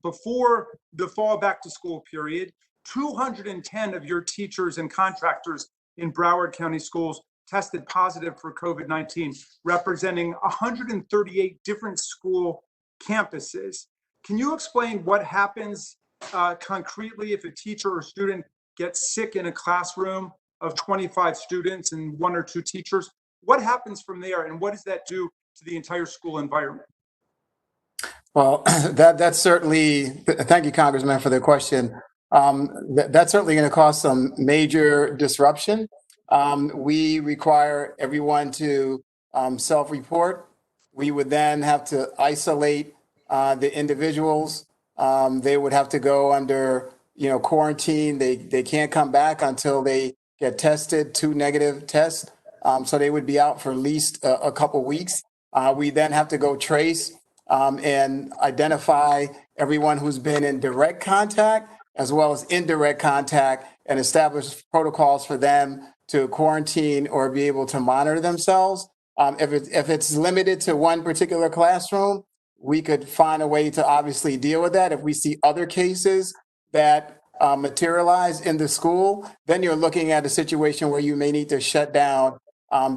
before the fall back to school period, 210 of your teachers and contractors in Broward County schools tested positive for COVID-19, representing 138 different school campuses. Can you explain what happens concretely if a teacher or student gets sick in a classroom of 25 students and 1 or 2 teachers? What happens from there, and what does that do to the entire school environment? Well, that's certainly, thank you, Congressman, for the question. That's certainly going to cause some major disruption. We require everyone to self-report. We would then have to isolate the individuals. They would have to go under, quarantine. They can't come back until they get tested, 2 negative tests. So they would be out for at least a couple weeks. We then have to go trace and identify everyone who's been in direct contact as well as indirect contact and establish protocols for them to quarantine or be able to monitor themselves. If it's limited to one particular classroom, we could find a way to obviously deal with that. If we see other cases that materialize in the school, then you're looking at a situation where you may need to shut down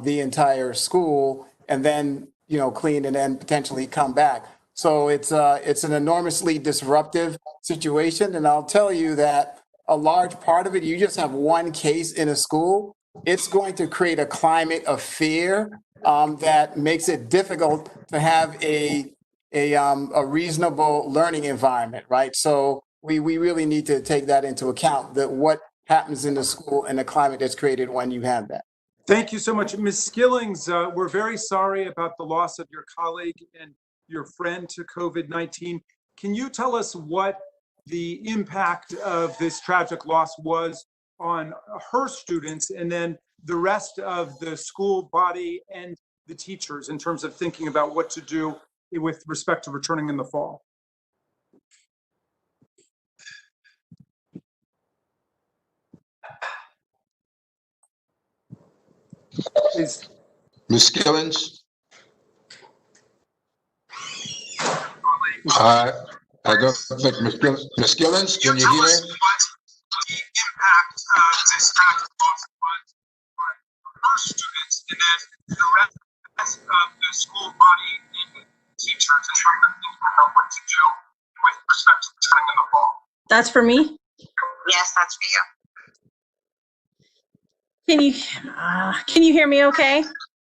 the entire school and then clean and then potentially come back. So it's an enormously disruptive situation. And I'll tell you that a large part of it, you just have one case in a school, it's going to create a climate of fear that makes it difficult to have a reasonable learning environment, right? So we really need to take that into account, that what happens in the school and the climate that's created when you have that. Thank you so much. Ms. Skillins, we're very sorry about the loss of your colleague and your friend to COVID-19. Can you tell us what the impact of this tragic loss was on her students and then the rest of the school body and the teachers in terms of thinking about what to do with respect to returning in the fall? Ms. Skillins? I don't think Ms. Skillins, can you hear me? The impact of this tragic loss was on her students and then the rest of the school body and teachers in terms of thinking about what to do with respect to returning in the fall. That's for me? Yes, that's for you. Can you hear me okay?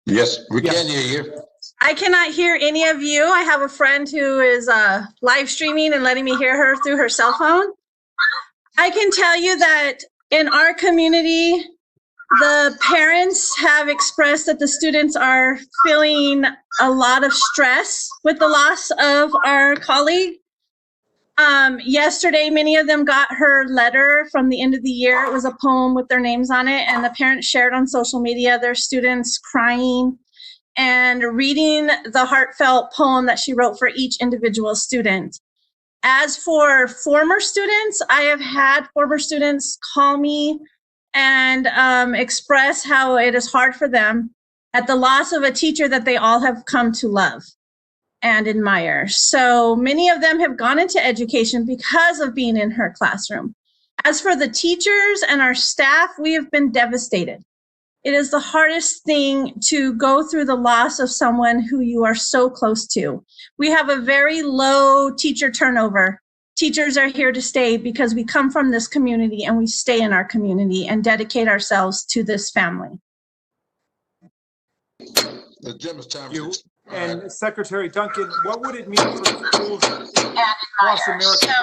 Yes, we can hear you. I cannot hear any of you. I have a friend who is live streaming and letting me hear her through her cell phone. I can tell you that in our community, the parents have expressed that the students are feeling a lot of stress with the loss of our colleague. Yesterday, many of them got her letter from the end of the year. It was a poem with their names on it, and the parents shared on social media their students crying and reading the heartfelt poem that she wrote for each individual student. As for former students, I have had former students call me and express how it is hard for them at the loss of a teacher that they all have come to love and admire. So many of them have gone into education because of being in her classroom. As for the teachers and our staff, we have been devastated. It is the hardest thing to go through the loss of someone who you are so close to. We have a very low teacher turnover. Teachers are here to stay because we come from this community and we stay in our community and dedicate ourselves to this family. And Secretary Duncan, what would it mean for schools across America?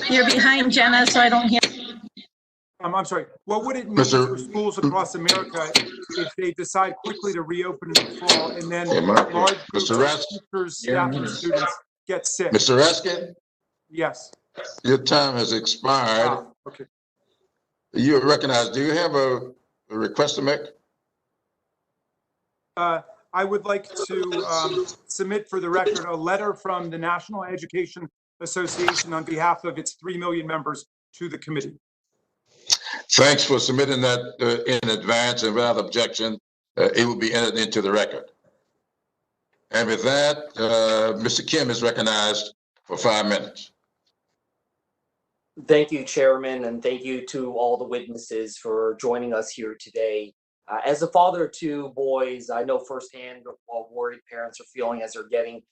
You're behind Jenna, so I don't hear. I'm sorry, what would it mean for Mr. schools across America if they decide quickly to reopen in the fall and then Hey, Mark, large groups Mr. of Raskin, teachers, staff, and students get sick? Mr. Raskin, Yes. your time has expired. Okay. You recognize, do you have a request to make? I would like to submit for the record a letter from the National Education Association on behalf of its 3 million members to the committee. Thanks for submitting that in advance, and without objection, it will be entered into the record. And with that, Mr. Kim is recognized for 5 minutes. Thank you, Chairman, and thank you to all the witnesses for joining us here today. As a father of 2 boys, I know firsthand what worried parents are feeling as they're getting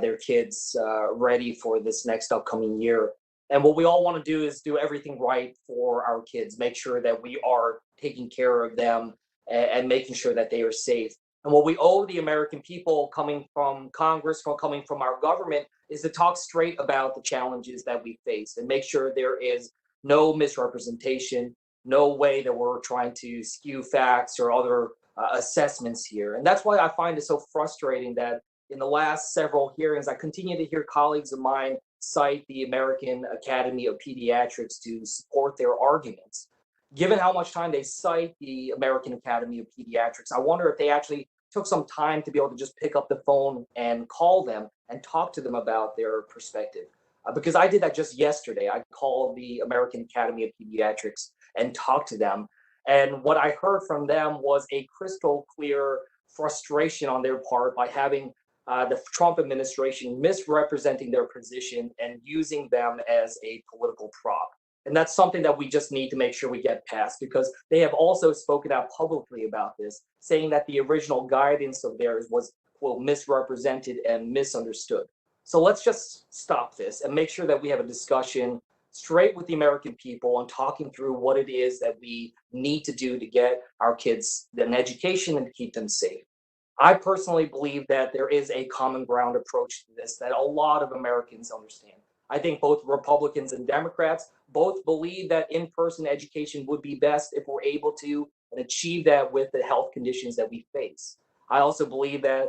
their kids ready for this next upcoming year. And what we all want to do is do everything right for our kids, make sure that we are taking care of them and making sure that they are safe. And what we owe the American people, coming from Congress, coming from our government, is to talk straight about the challenges that we face and make sure there is no misrepresentation, no way that we're trying to skew facts or other assessments here. And that's why I find it so frustrating that in the last several hearings, I continue to hear colleagues of mine cite the American Academy of Pediatrics to support their arguments. Given how much time they cite the American Academy of Pediatrics, I wonder if they actually took some time to be able to just pick up the phone and call them and talk to them about their perspective. Because I did that just yesterday. I called the American Academy of Pediatrics and talked to them. And what I heard from them was a crystal clear frustration on their part by having the Trump administration misrepresenting their position and using them as a political prop. And that's something that we just need to make sure we get past, because they have also spoken out publicly about this, saying that the original guidance of theirs was, quote, misrepresented and misunderstood. So let's just stop this and make sure that we have a discussion straight with the American people and talking through what it is that we need to do to get our kids an education and to keep them safe. I personally believe that there is a common ground approach to this that a lot of Americans understand. I think both Republicans and Democrats both believe that in-person education would be best if we're able to achieve that with the health conditions that we face. I also believe that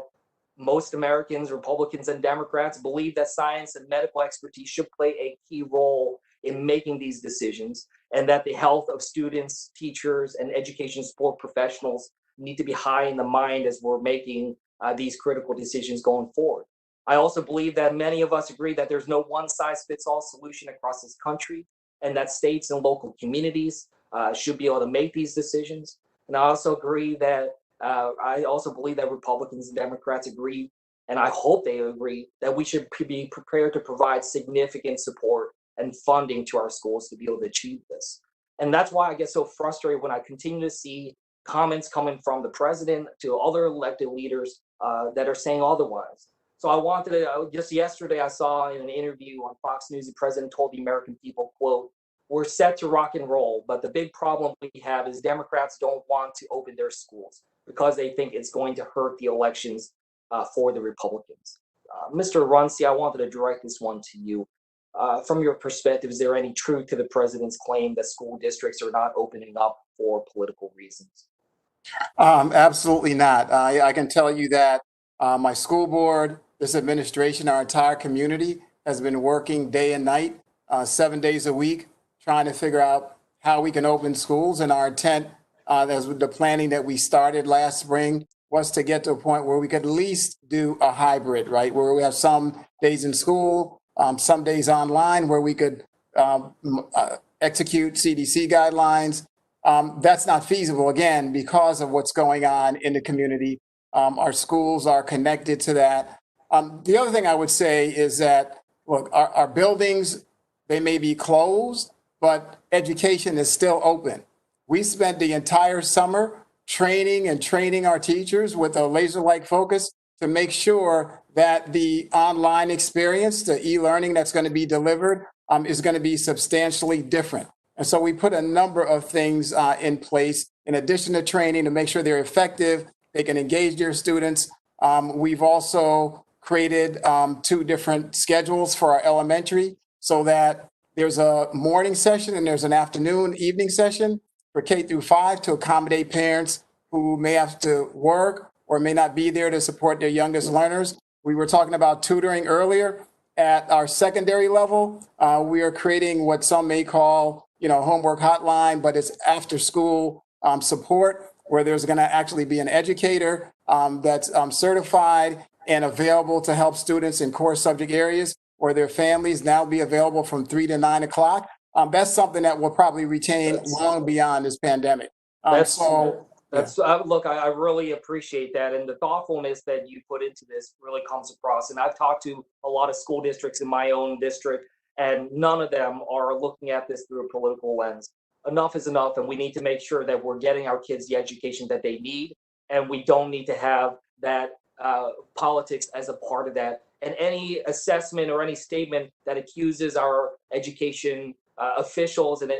most Americans, Republicans and Democrats, believe that science and medical expertise should play a key role in making these decisions, and that the health of students, teachers, and education support professionals need to be high in the mind as we're making these critical decisions going forward. I also believe that many of us agree that there's no one-size-fits-all solution across this country, and that states and local communities should be able to make these decisions. And I also agree that I also believe that Republicans and Democrats agree, and I hope they agree, that we should be prepared to provide significant support and funding to our schools to be able to achieve this. And that's why I get so frustrated when I continue to see comments coming from the president to other elected leaders that are saying otherwise. So I wanted to, just yesterday I saw in an interview on Fox News, the president told the American people, quote, "We're set to rock and roll, but the big problem we have is Democrats don't want to open their schools because they think it's going to hurt the elections for the Republicans." Mr. Runcie, I wanted to direct this one to you. From your perspective, is there any truth to the president's claim that school districts are not opening up for political reasons? Absolutely not. I can tell you that my school board, this administration, our entire community has been working day and night, 7 days a week, trying to figure out how we can open schools. And our intent, as with the planning that we started last spring, was to get to a point where we could at least do a hybrid, right? Where we have some days in school, some days online, where we could execute CDC guidelines. That's not feasible, again, because of what's going on in the community. Our schools are connected to that. The other thing I would say is that, look, our buildings, they may be closed, but education is still open. We spent the entire summer training our teachers with a laser-like focus to make sure that the online experience, the e-learning that's going to be delivered, is going to be substantially different. And so we put a number of things in place in addition to training to make sure they're effective, they can engage their students. We've also created 2 different schedules for our elementary so that There's a morning session and there's an afternoon, evening session for K through 5 to accommodate parents who may have to work or may not be there to support their youngest learners. We were talking about tutoring earlier. At our secondary level, we are creating what some may call, homework hotline, but it's after school support, where there's going to actually be an educator that's certified and available to help students in core subject areas, or their families now be available from 3 to 9 o'clock. That's something that we'll probably retain long beyond this pandemic. Look, I really appreciate that. And the thoughtfulness that you put into this really comes across. And I've talked to a lot of school districts in my own district, and none of them are looking at this through a political lens. Enough is enough, and we need to make sure that we're getting our kids the education that they need, and we don't need to have that politics as a part of that. And any assessment or any statement that accuses our education officials and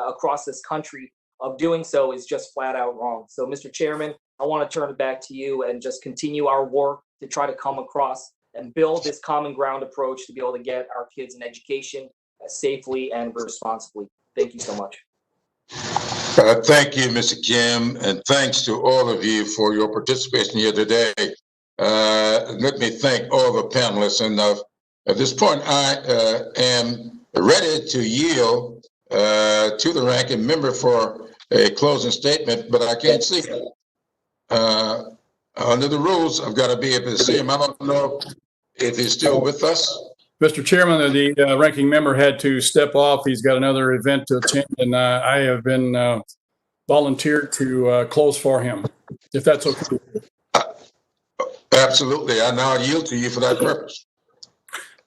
across this country of doing so is just flat out wrong. So, Mr. Chairman, I want to turn it back to you and just continue our work to try to come across and build this common ground approach to be able to get our kids an education safely and responsibly. Thank you so much. Thank you, Mr. Kim, and thanks to all of you for your participation here today. Let me thank all the panelists. And at this point, I am ready to yield to the ranking member for a closing statement, but I can't see him. Under the rules, I've got to be able to see him. I don't know if he's still with us. Mr. Chairman, the ranking member had to step off. He's got another event to attend, and I have been volunteered to close for him, if that's okay. Absolutely. I now yield to you for that purpose.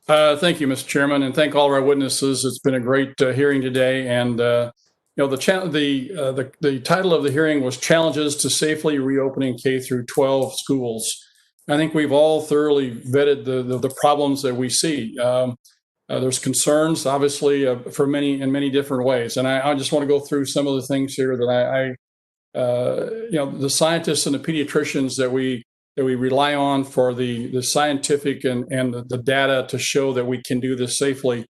Thank you, Mr. Chairman, and thank all of our witnesses. It's been a great hearing today, and the title of the hearing was "Challenges to Safely Reopening K through 12 Schools." I think we've all thoroughly vetted the problems that we see. There's concerns, obviously, in many different ways, and I just want to go through some of the things here that the scientists and the pediatricians that we rely on for the scientific and the data to show that we can do this safely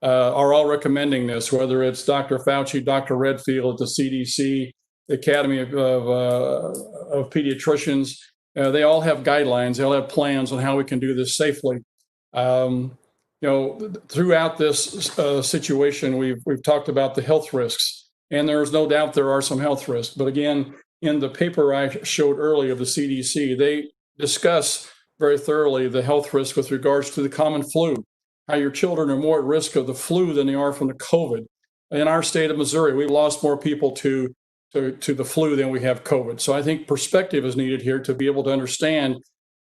are all recommending this, whether it's Dr. Fauci, Dr. Redfield at the CDC, the Academy of Pediatricians. They all have guidelines. They all have plans on how we can do this safely. Throughout this situation, we've talked about the health risks, and there's no doubt there are some health risks. But again, in the paper I showed earlier of the CDC, they discuss very thoroughly the health risks with regards to the common flu, how your children are more at risk of the flu than they are from the COVID. In our state of Missouri, we've lost more people to the flu than we have COVID. So I think perspective is needed here to be able to understand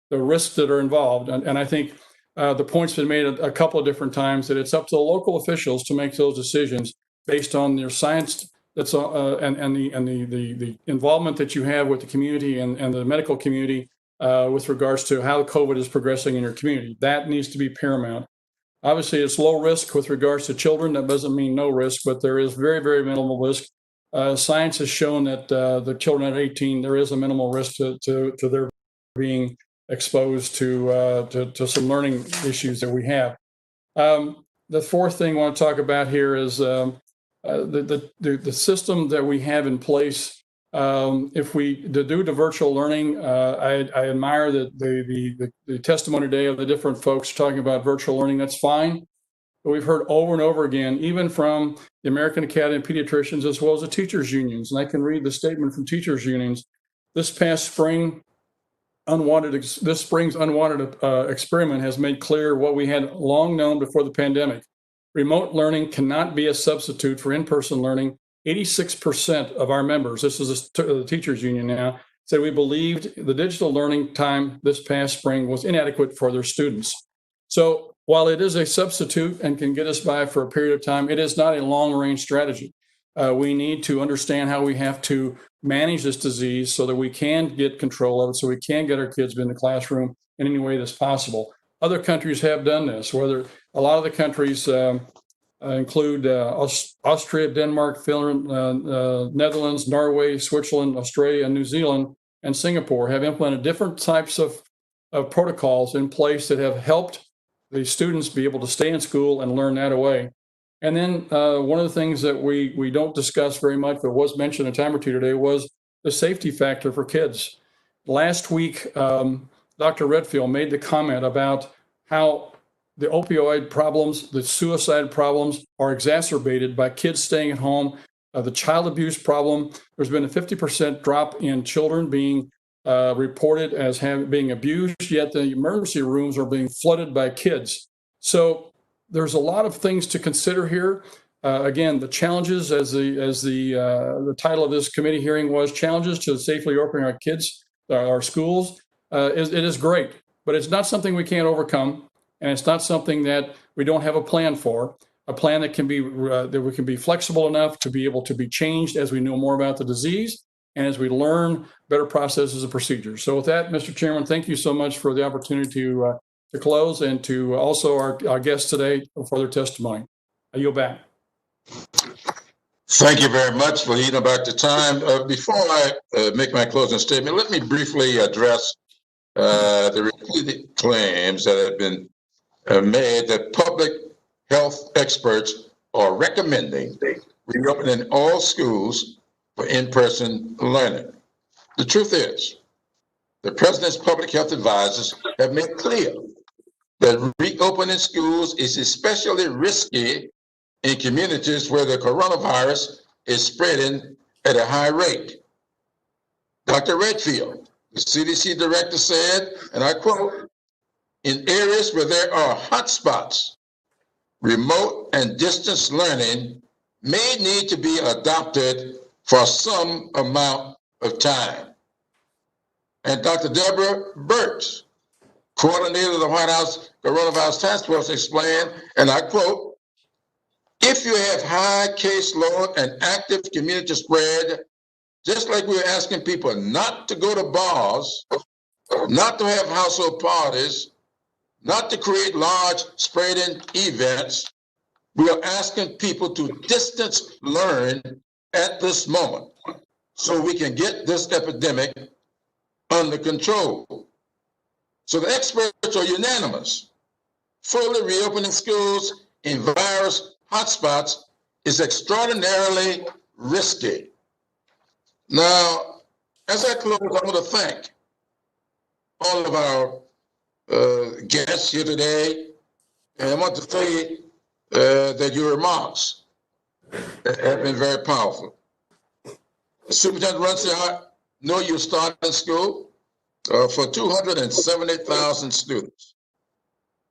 the risks that are involved. And I think the point's been made a couple of different times that it's up to the local officials to make those decisions based on their science and the involvement that you have with the community and the medical community with regards to how COVID is progressing in your community. That needs to be paramount. Obviously, it's low risk with regards to children. That doesn't mean no risk, but there is very, very minimal risk. Science has shown that the children at 18, there is a minimal risk to their being exposed to some learning issues that we have. The fourth thing I want to talk about here is the system that we have in place. If we do the virtual learning, I admire the testimony today of the different folks talking about virtual learning. That's fine. But we've heard over and over again, even from the American Academy of Pediatricians as well as the teachers unions, and I can read the statement from teachers unions. This spring's unwanted experiment has made clear what we had long known before the pandemic. Remote learning cannot be a substitute for in-person learning. 86% of our members, this is the teachers union now, said we believed the digital learning time this past spring was inadequate for their students. So while it is a substitute and can get us by for a period of time, it is not a long-range strategy. We need to understand how we have to manage this disease so that we can get control of it, so we can get our kids in the classroom in any way that's possible. Other countries have done this, whether a lot of the countries include Austria, Denmark, Finland, Netherlands, Norway, Switzerland, Australia, and New Zealand, and Singapore have implemented different types of protocols in place that have helped the students be able to stay in school and learn that way. And then one of the things that we don't discuss very much, but was mentioned a time or two today, was the safety factor for kids. Last week, Dr. Redfield made the comment about how the opioid problems, the suicide problems are exacerbated by kids staying at home. The child abuse problem, there's been a 50% drop in children being reported as being abused, yet the emergency rooms are being flooded by kids. So there's a lot of things to consider here. Again, the challenges, as the title of this committee hearing was, challenges to safely opening our kids, our schools. It is great, but it's not something we can't overcome, and it's not something that we don't have a plan for. A plan that can be that we can be flexible enough to be able to be changed as we know more about the disease and as we learn better processes and procedures. So with that, Mr. Chairman, thank you so much for the opportunity to close, and to also our guests today for their testimony. I yield back. Thank you very much for eating about the time. Before I make my closing statement, let me briefly address the repeated claims that have been made that public health experts are recommending reopening all schools for in-person learning. The truth is, the president's public health advisors have made clear that reopening schools is especially risky in communities where the coronavirus is spreading at a high rate. Dr. Redfield, the CDC director, said, and I quote, "In areas where there are hotspots, remote and distance learning may need to be adopted for some amount of time." And Dr. Deborah Birx, coordinator of the White House Coronavirus Task Force, explained, and I quote, "If you have high caseload and active community spread, just like we're asking people not to go to bars, not to have household parties, not to create large spreading events, we are asking people to distance learn at this moment so we can get this epidemic under control." So the experts are unanimous. Fully reopening schools in virus hotspots is extraordinarily risky. Now, as I close, I want to thank all of our guests here today, and I want to say that your remarks have been very powerful. Superintendent Runcie, I know you're starting school for 270,000 students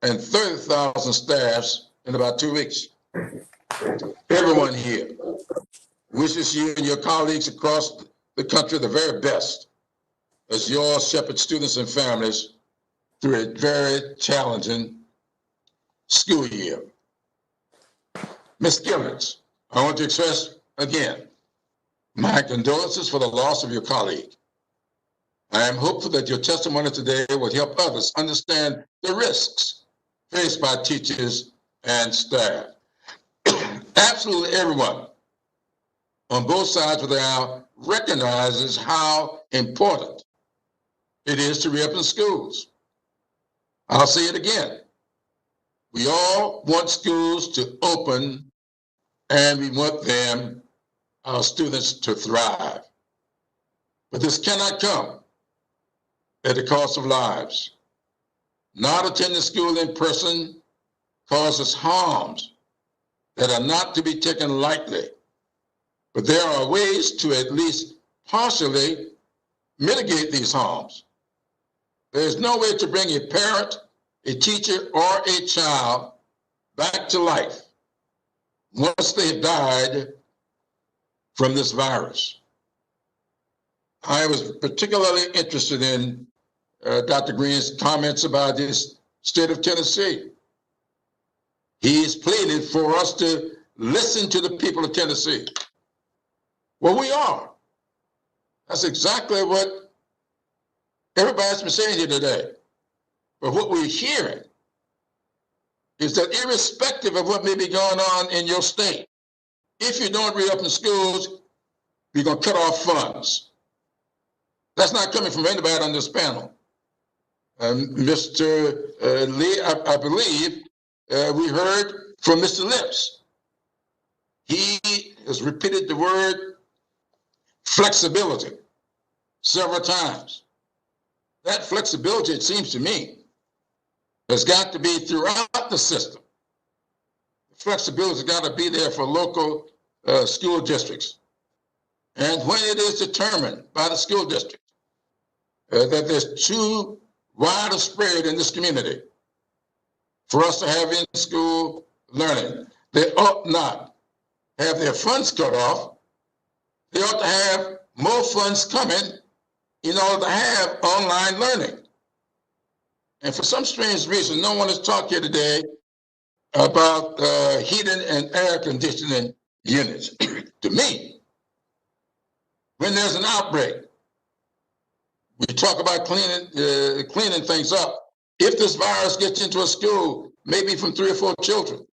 and 30,000 staffs in about 2 weeks. Everyone here wishes you and your colleagues across the country the very best as you all shepherd students and families through a very challenging school year. Ms. Skillins, I want to express again my condolences for the loss of your colleague. I am hopeful that your testimony today will help others understand the risks faced by teachers and staff. Absolutely everyone on both sides of the aisle recognizes how important it is to reopen schools. I'll say it again. We all want schools to open, and we want them, our students, to thrive. But this cannot come at the cost of lives. Not attending school in person causes harms that are not to be taken lightly. But there are ways to at least partially mitigate these harms. There's no way to bring a parent, a teacher, or a child back to life once they've died from this virus. I was particularly interested in Dr. Green's comments about the state of Tennessee. He's pleaded for us to listen to the people of Tennessee. Well, we are. That's exactly what everybody's been saying here today. But what we're hearing is that irrespective of what may be going on in your state, if you don't reopen schools, you're going to cut off funds. That's not coming from anybody on this panel. Mr. Lee, I believe we heard from Mr. Lips He has repeated the word flexibility several times. That flexibility, it seems to me, has got to be throughout the system. Flexibility has got to be there for local school districts. And when it is determined by the school district that there's too wide a spread in this community for us to have in-school learning, they ought not have their funds cut off. They ought to have more funds coming in order to have online learning. And for some strange reason, no one has talked here today about heating and air conditioning units. To me, when there's an outbreak, we talk about cleaning things up. If this virus gets into a school, maybe from 3 or 4 children,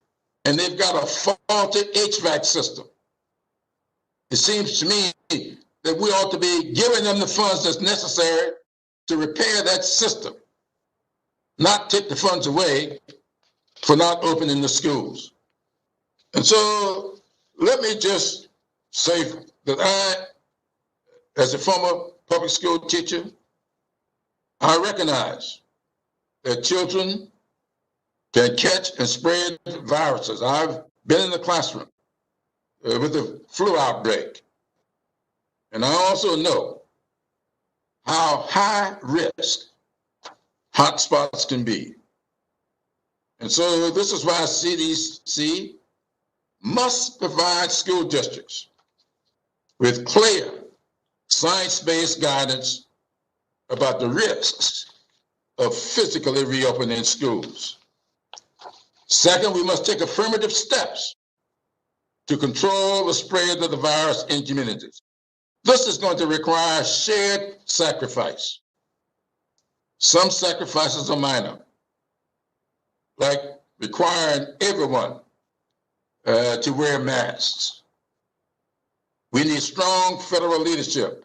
and they've got a faulty HVAC system, it seems to me that we ought to be giving them the funds that's necessary to repair that system, not take the funds away for not opening the schools. And so let me just say that I, as a former public school teacher, I recognize that children can catch and spread viruses. I've been in the classroom with the flu outbreak. And I also know how high risk hotspots can be. And so this is why CDC must provide school districts with clear science-based guidance about the risks of physically reopening schools. Second, we must take affirmative steps to control the spread of the virus in communities. This is going to require shared sacrifice. Some sacrifices are minor, like requiring everyone to wear masks. We need strong federal leadership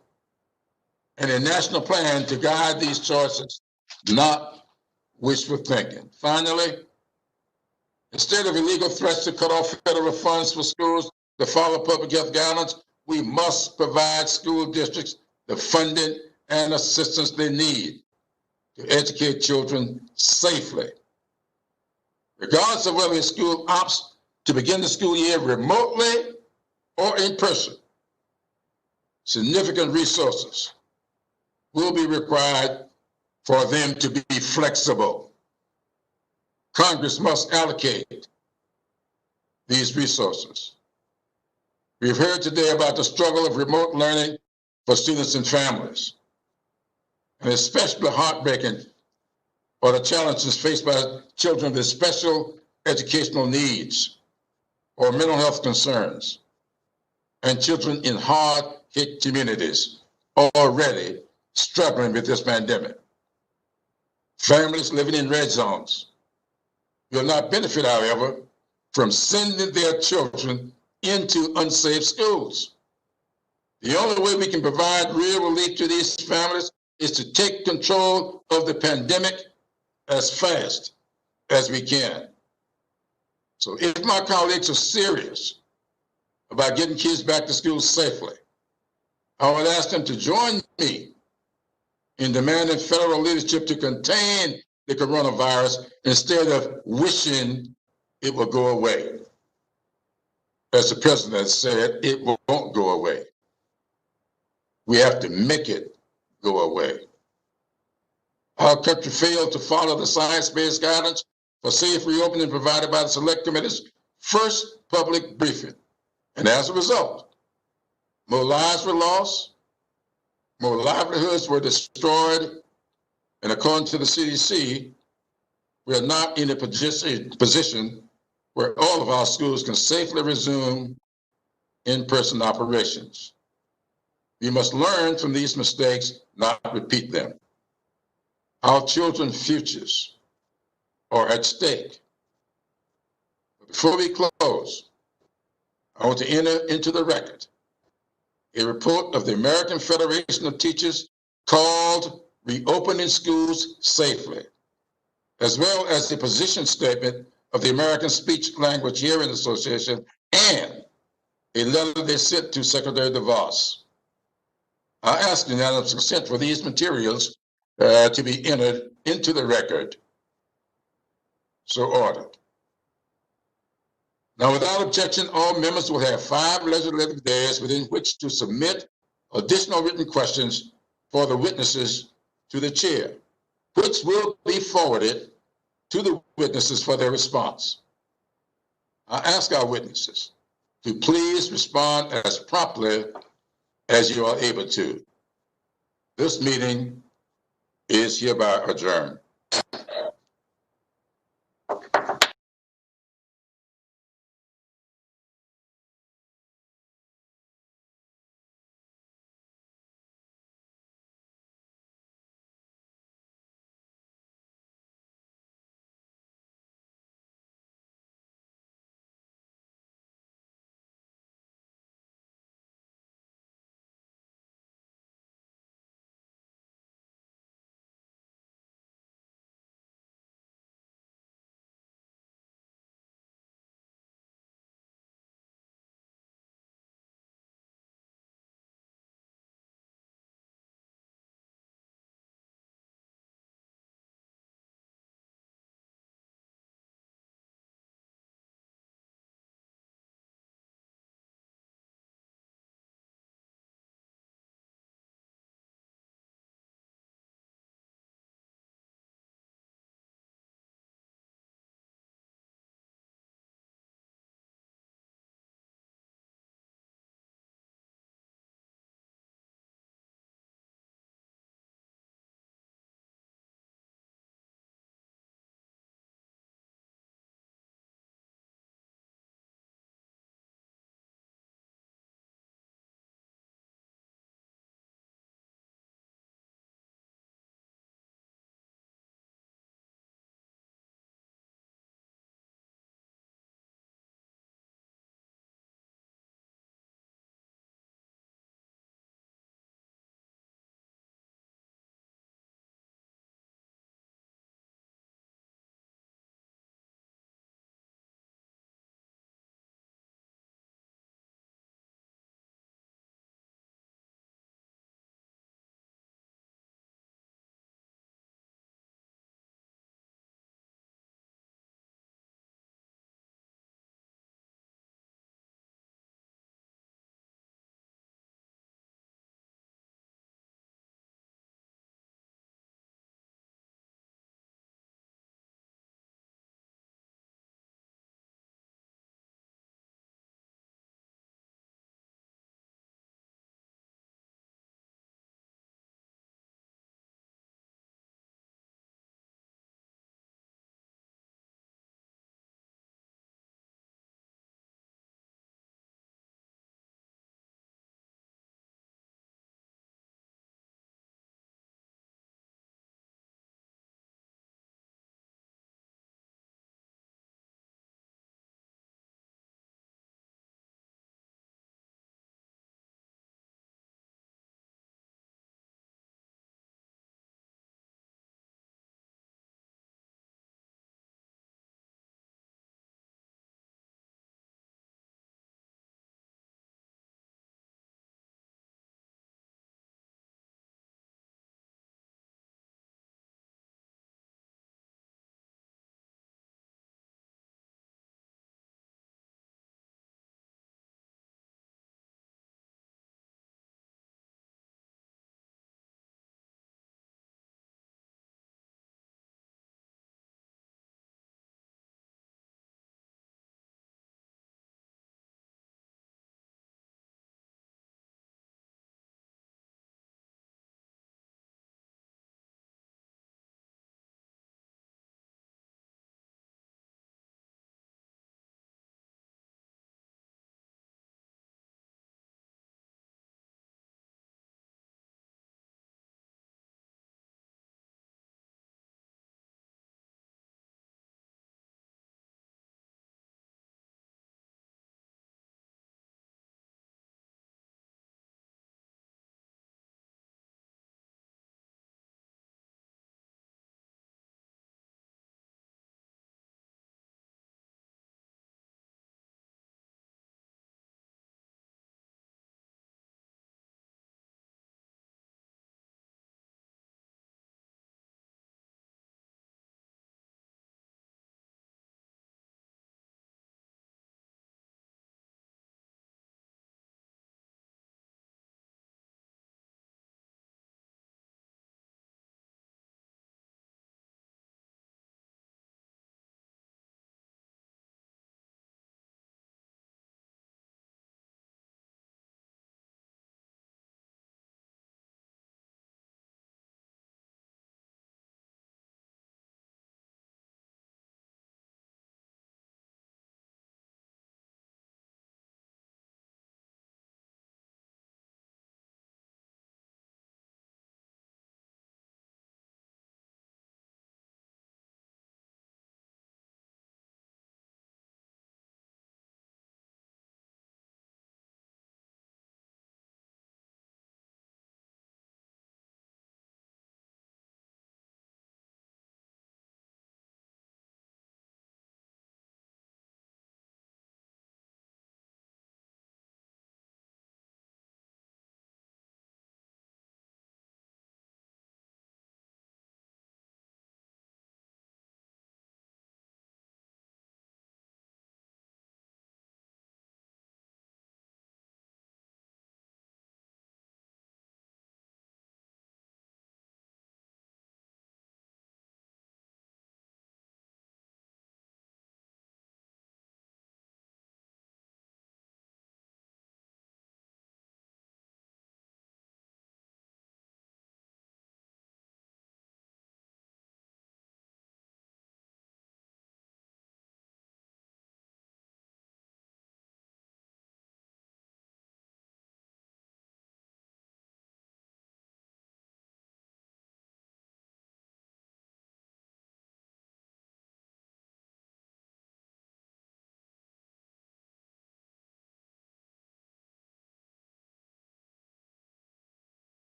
and a national plan to guide these choices, not wishful thinking. Finally, instead of illegal threats to cut off federal funds for schools to follow public health guidelines, we must provide school districts the funding and assistance they need to educate children safely. Regardless of whether a school opts to begin the school year remotely or in person, significant resources will be required for them to be flexible. Congress must allocate these resources. We've heard today about the struggle of remote learning for students and families, and especially heartbreaking are the challenges faced by children with special educational needs or mental health concerns, and children in hard-hit communities already struggling with this pandemic. Families living in red zones will not benefit, however, from sending their children into unsafe schools. The only way we can provide real relief to these families is to take control of the pandemic as fast as we can. So if my colleagues are serious about getting kids back to school safely, I would ask them to join me in demanding federal leadership to contain the coronavirus instead of wishing it will go away. As the president said, it won't go away. We have to make it go away. Our country failed to follow the science-based guidance for safe reopening provided by the Select Committee's first public briefing. And as a result, more lives were lost, more livelihoods were destroyed, and according to the CDC, we are not in a position where all of our schools can safely resume in-person operations. We must learn from these mistakes, not repeat them. Our children's futures are at stake. Before we close, I want to enter into the record a report of the American Federation of Teachers called Reopening Schools Safely, as well as the position statement of the American Speech Language Hearing Association and a letter they sent to Secretary DeVos. I ask unanimous consent for these materials to be entered into the record. So ordered. Now, without objection, all members will have 5 legislative days within which to submit additional written questions for the witnesses to the chair, which will be forwarded to the witnesses for their response. I ask our witnesses to please respond as promptly as you are able to. This meeting is hereby adjourned.